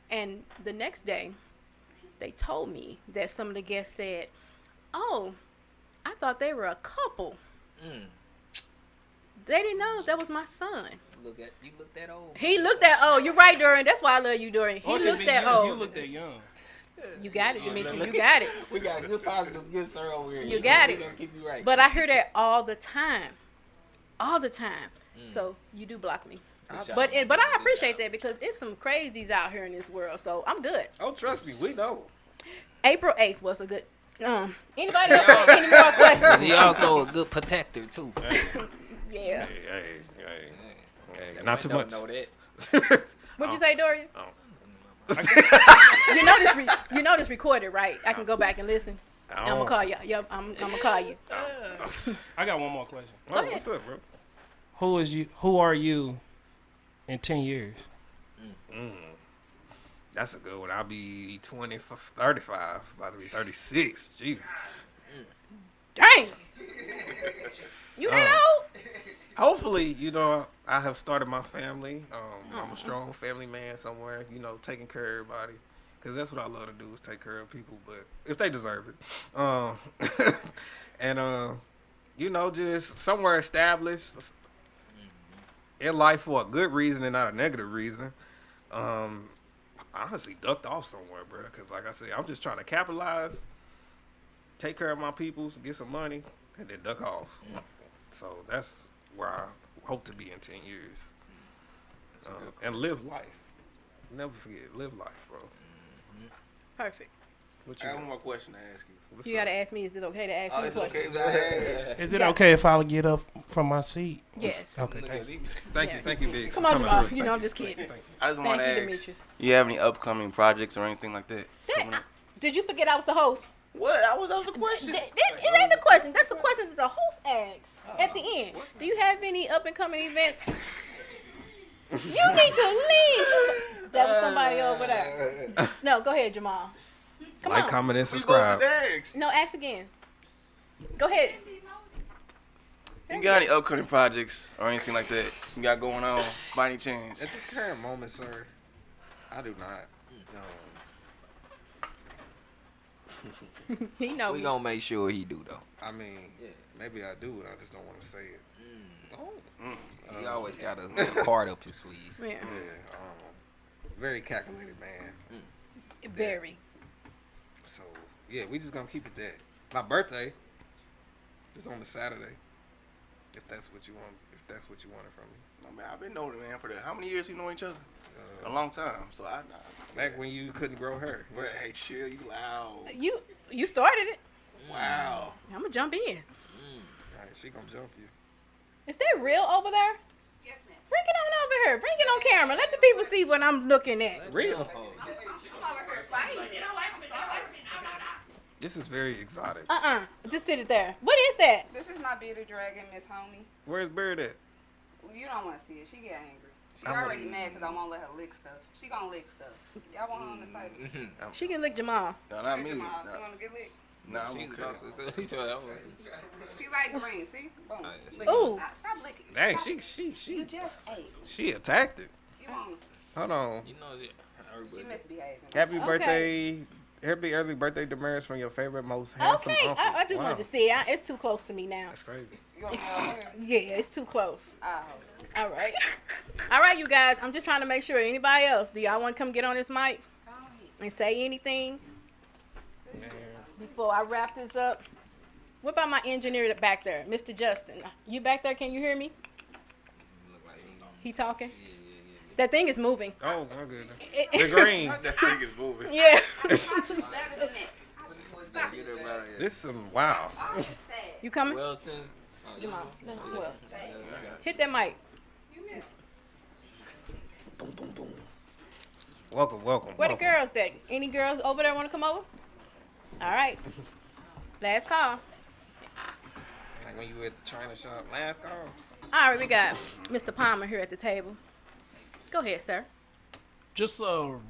and the next day, they told me that some of the guests said, "Oh, I thought they were a couple." They didn't know that was my son. You look that old. He looked that old. You're right, Dorian. That's why I love you, Dorian. He looked that old. You looked that young. You got it, Demetrius. You got it. We got a good positive, good sir over here. You got it. We're gonna keep you right. But I hear that all the time. All the time. So you do block me. But I appreciate that because it's some crazies out here in this world. So I'm good. Oh, trust me, we know. April 8th was a good. Anybody else have any more questions? He also a good protector too. Yeah. Hey, not too much. Know that. What'd you say, Dorian? Oh. You know this recorded, right? I can go back and listen. I'm gonna call you. Yep, I'm gonna call you. I got one more question. Go ahead. What's up, bro? Who are you in 10 years? That's a good one. I'll be 35, about to be 36. Jesus. Dang. You that old? Hopefully, you know, I have started my family. I'm a strong family man somewhere, you know, taking care of everybody. Because that's what I love to do is take care of people, but if they deserve it. And, you know, just somewhere established in life for a good reason and not a negative reason. I honestly ducked off somewhere, bro. Because like I said, I'm just trying to capitalize, take care of my peoples, get some money, and then duck off. So that's where I hope to be in 10 years. And live life. Never forget, live life, bro. Perfect. What I got one more question to ask you. What's You up? gotta ask me. Is it okay to ask you a It's question? okay, go ahead. Is it okay if I get up from my seat? Yes. Okay, thank you. Thank you, Biggs. Come for on, coming Jamal. through. You know, I'm Thank just you. kidding. Thank you. I just want Thank to you, ask, Demetrius. you have any upcoming projects or anything like that? coming up? Did you forget I was the host? What? That was the question. It ain't the question. That's the question that the host asks at the end. Do you have any up and coming events? You need to leave. That was somebody over there. No, go ahead, Jamal. Come Like, on. comment, and subscribe. No, ask again. Go ahead. You got any upcoming projects or anything like that you got going on by any chance? At this current moment, sir, I do not. He know We me. gonna make sure he do though. I mean, maybe I do, and I just don't want to say it. He always got a card up his sleeve. Yeah. Yeah, very calculated, man. Very. So yeah, we just gonna keep it that. My birthday is on the Saturday. If that's what you want, if that's what you wanted from me. No, man, I've been knowing man for that. How many years you know each other? A long time. So I Back when you couldn't grow hair. Bro, hey, chill, you loud. You started it. Wow. I'm gonna jump in. All right, she gonna jump you. Is that real over there? Yes, ma'am. Bring it on over here. Bring it on camera. Let the people see what I'm looking at. Real. I'm over here fighting. This is very exotic. Just sit it there. What is that? This is my bearded dragon, Miss Homie. Where's Bird at? Well, you don't want to see it. She get angry. She I'm already gonna- mad because I won't let her lick stuff. She gonna lick stuff. Y'all want her on the table? She can lick Jamal. No, not me. Come No, on, you want to get licked? I'm okay. She like green. See? Boom. Lick Ooh. it. Stop licking. Dang, Stop. she You just ate. she attacked it. You want? Hold on. You know She misbehaving. Happy Okay. birthday. Happy early birthday, DeMaris, from your favorite, most handsome Okay, uncle. I just wanted to see it. It's too close to me now. That's crazy. You want me over here? Yeah, it's too close. Oh. All right. All right, you guys. I'm just trying to make sure. Anybody else? Do y'all want to come get on this mic? Go ahead. and say anything before I wrap this up? What about my engineer back there, Mr. Justin? You back there? Can you hear me? Look like He talking? yeah. That thing is moving. Oh, my goodness. The green. That thing is moving. Yeah. Better than that. Stop it. This some wow. I'm just sad. You coming? Well, since Come on. Well, hit that mic. You missed. Welcome. Where the welcome. girls at? Any girls over there want to come over? All right. Last call. Like when you were at the China shop last call. All right, we got Mr. Palmer here at the table. Go ahead, sir. Just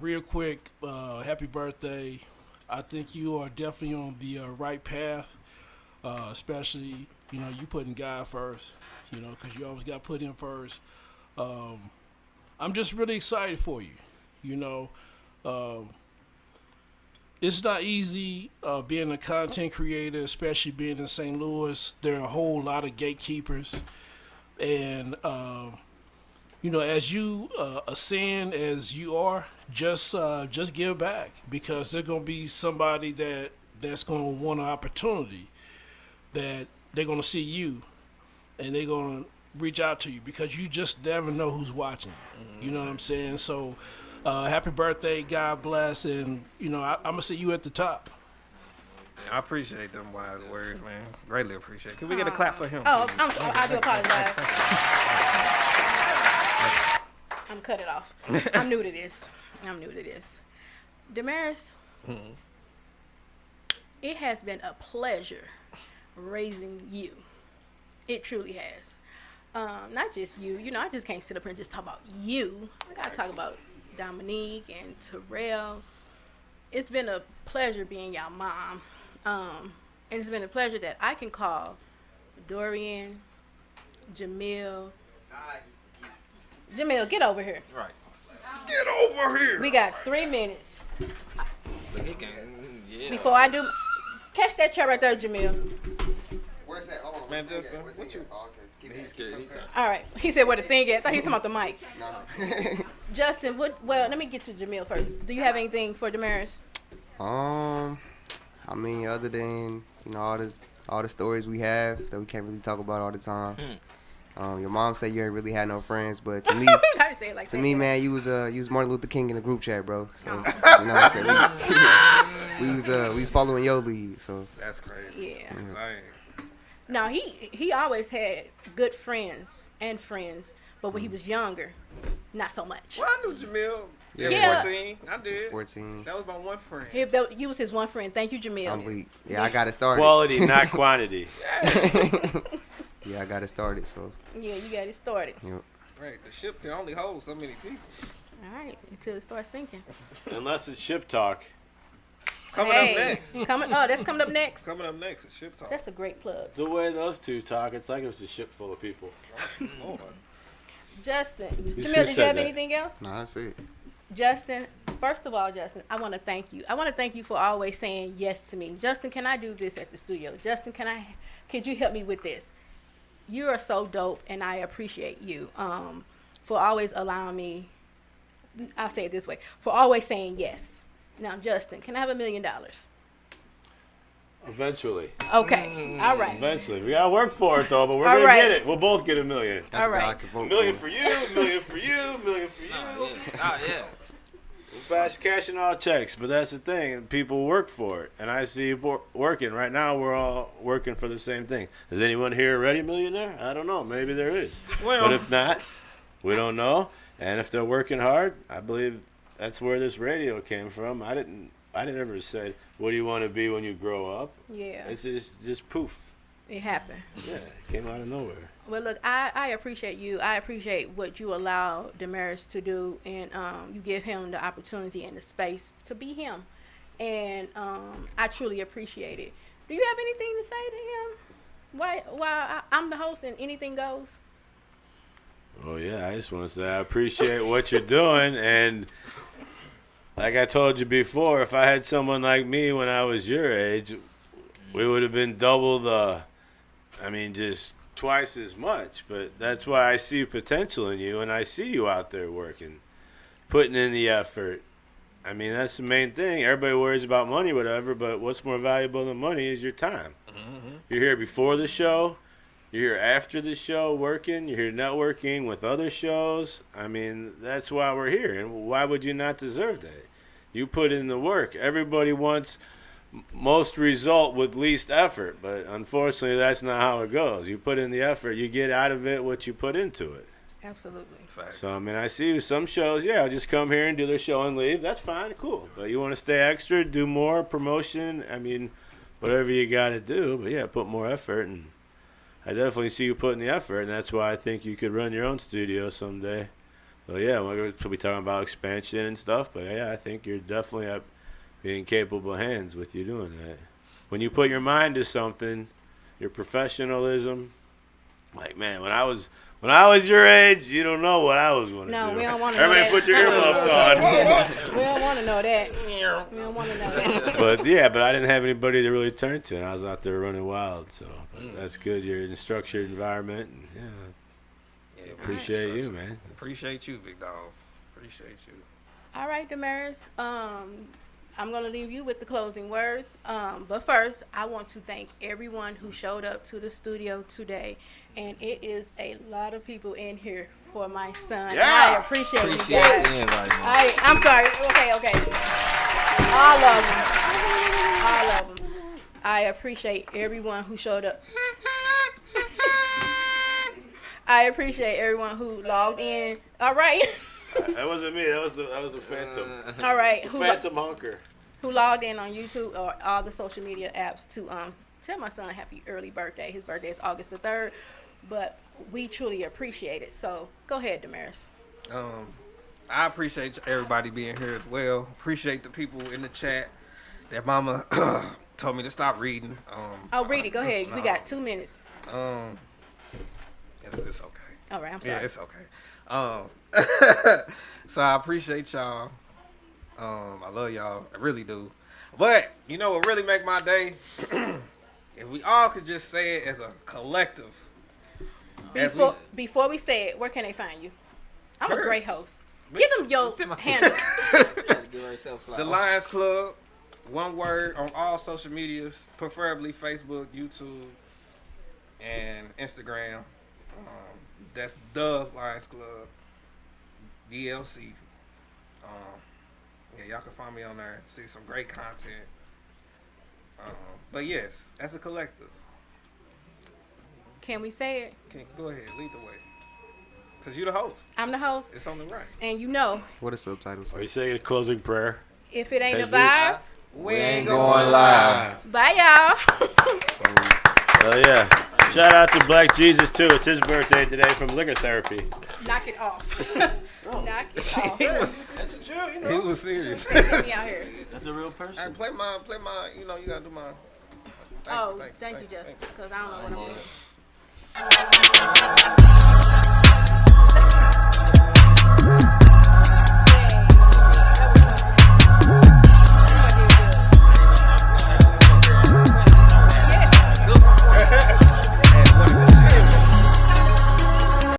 real quick, happy birthday. I think you are definitely on the right path, especially, you putting God first, because you always got to put him first. I'm just really excited for you, It's not easy being a content creator, especially being in St. Louis. There are a whole lot of gatekeepers. And, as you ascend as you are, just give back, because there's going to be somebody that's going to want an opportunity, that they're going to see you and they're going to reach out to you, because you just never know who's watching. You know what I'm saying? So happy birthday, God bless, and I'm going to see you at the top. I appreciate them wise words, man. Greatly appreciate it. Can we get a clap for him? Oh, I do apologize. I'm cut it off. I'm new to this. DeMaris, it has been a pleasure raising you. It truly has. Not just you. I just can't sit up here and just talk about you. I got to talk about Dominique and Terrell. It's been a pleasure being y'all mom. And it's been a pleasure that I can call Dorian, Jamil. Jamil, get over here. right. Get over here. We got 3 minutes Look, he can. Yeah. before I do. Catch that chair right there, Jamil. Where's that? Hold on. Man, Justin, what you? Oh, okay. He's scared. He got. All right. He said where the thing is. I thought he's talking about the mic. No. Justin, well, let me get to Jamil first. Do you have anything for DeMaris? I mean, other than all the stories we have that we can't really talk about all the time. Your mom said you ain't really had no friends, but to me, I say it like to that. me, man, you was Martin Luther King in the group chat, bro. So what I said, we was following your lead. So That's crazy. Yeah. Dang. No, he always had good friends, but when he was younger, not so much. Well, I knew Jamil. Yeah. 14. I did. 14. That was my one friend. He was his one friend. Thank you, Jamil. I'm weak. Yeah, I got it started. Quality, not quantity. Yeah, I got it started. So Yeah, you got it started. yep. Right. The ship can only hold so many people. All right, until it starts sinking. Unless it's ship talk. Coming up next. That's coming up next. Coming up next is ship talk. That's a great plug. The way those two talk, it's like it was a ship full of people. Lord. Justin, Who Jamil, did you said have that? anything else? Nah, that's it. Justin, first of all, Justin, I want to thank you. I want to thank you for always saying yes to me. Justin, can I do this at the studio? Justin, could you help me with this? You are so dope, and I appreciate you for always allowing me. I'll say it this way: for always saying yes. Now, Justin, can I have $1 million? Eventually. Okay, all right. Eventually. We gotta work for it though, but we're All gonna right. get it. We'll both get $1 million. That's All what I right. can vote $1 million for. for you, $1 million for you, $1 million for you. Yeah. We're fast cashing all checks, but that's the thing. People work for it, and I see you working. Right now, we're all working for the same thing. Is anyone here already a millionaire? I don't know. Maybe there is. Well, But if not, we don't know. And if they're working hard, I believe that's where this radio came from. I didn't ever say, what do you want to be when you grow up? Yeah, It's just poof. it happened. Yeah, it came out of nowhere. Well, look, I appreciate you. I appreciate what you allow DeMaris to do, and you give him the opportunity and the space to be him. And I truly appreciate it. Do you have anything to say to him? Why I'm the host and anything goes? Oh, yeah, I just want to say I appreciate what you're doing. And like I told you before, if I had someone like me when I was your age, we would have been just twice as much. But that's why I see potential in you, and I see you out there working, putting in the effort, I mean, that's the main thing. Everybody worries about money, whatever, but what's more valuable than money is your time. Mm-hmm. You're here before the show. You're here after the show working. You're here networking with other shows. I mean, that's why we're here. And why would you not deserve that? You put in the work. Everybody wants most result with least effort, but unfortunately, that's not how it goes. You put in the effort, you get out of it what you put into it. Absolutely. Facts. So, I mean, I see some shows, yeah, just come here and do their show and leave. That's fine, cool. But you want to stay extra, do more promotion, I mean, whatever you got to do. But, yeah, put more effort. And I definitely see you putting the effort, and that's why I think you could run your own studio someday. So, yeah, we'll be talking about expansion and stuff. But, yeah, I think you're definitely in capable hands with you doing that. When you put your mind to something, your professionalism, like, man, when I was your age, you don't know what I was going to do. No, we don't want to know that. Everybody put your earmuffs on. We don't want to know that. We don't want to know that. But, yeah, I didn't have anybody to really turn to, and I was out there running wild. So that's good. You're in a structured environment. And, yeah, appreciate you, man. Appreciate you, big dog. Appreciate you. All right, DeMaris. I'm going to leave you with the closing words. But first, I want to thank everyone who showed up to the studio today. And it is a lot of people in here for my son. Yeah. I appreciate you guys. the invite, man. I'm sorry. Okay. All of them. I appreciate everyone who showed up. I appreciate everyone who logged in. All right. That wasn't me. That was a phantom. All right. Phantom honker. Who logged in on YouTube or all the social media apps to tell my son happy early birthday. His birthday is August the 3rd, but we truly appreciate it. So go ahead, DeMaris. I appreciate everybody being here as well. Appreciate the people in the chat that mama told me to stop reading. Read it. Go ahead. We got 2 minutes. It's okay. All right. I'm sorry. Yeah, it's okay. So I appreciate y'all. I love y'all. I really do. But you know what really make my day? If we all could just say it as a collective. Before we say it, where can they find you? I'm Sure. a great host. Give them your handle. The Lions Club, one word on all social medias, preferably Facebook, YouTube, and Instagram. That's the Lions Club, DLC. Yeah, y'all can find me on there. See some great content. But yes, as a collective. Can we say it? Go ahead, lead the way. Cause you the host. I'm the host, It's on the right. and you know, What a subtitle. Are you saying a closing prayer? if it ain't a Jesus. vibe, We ain't going live. bye y'all. Oh yeah. Shout out to Black Jesus too. It's his birthday today from Liquor Therapy. Knock it off. Knock it off. That's true, you He was serious. Take me out here. That's a real All person. right, play my. You know, you gotta do my. Thank you, Justin, because I don't know what I'm doing.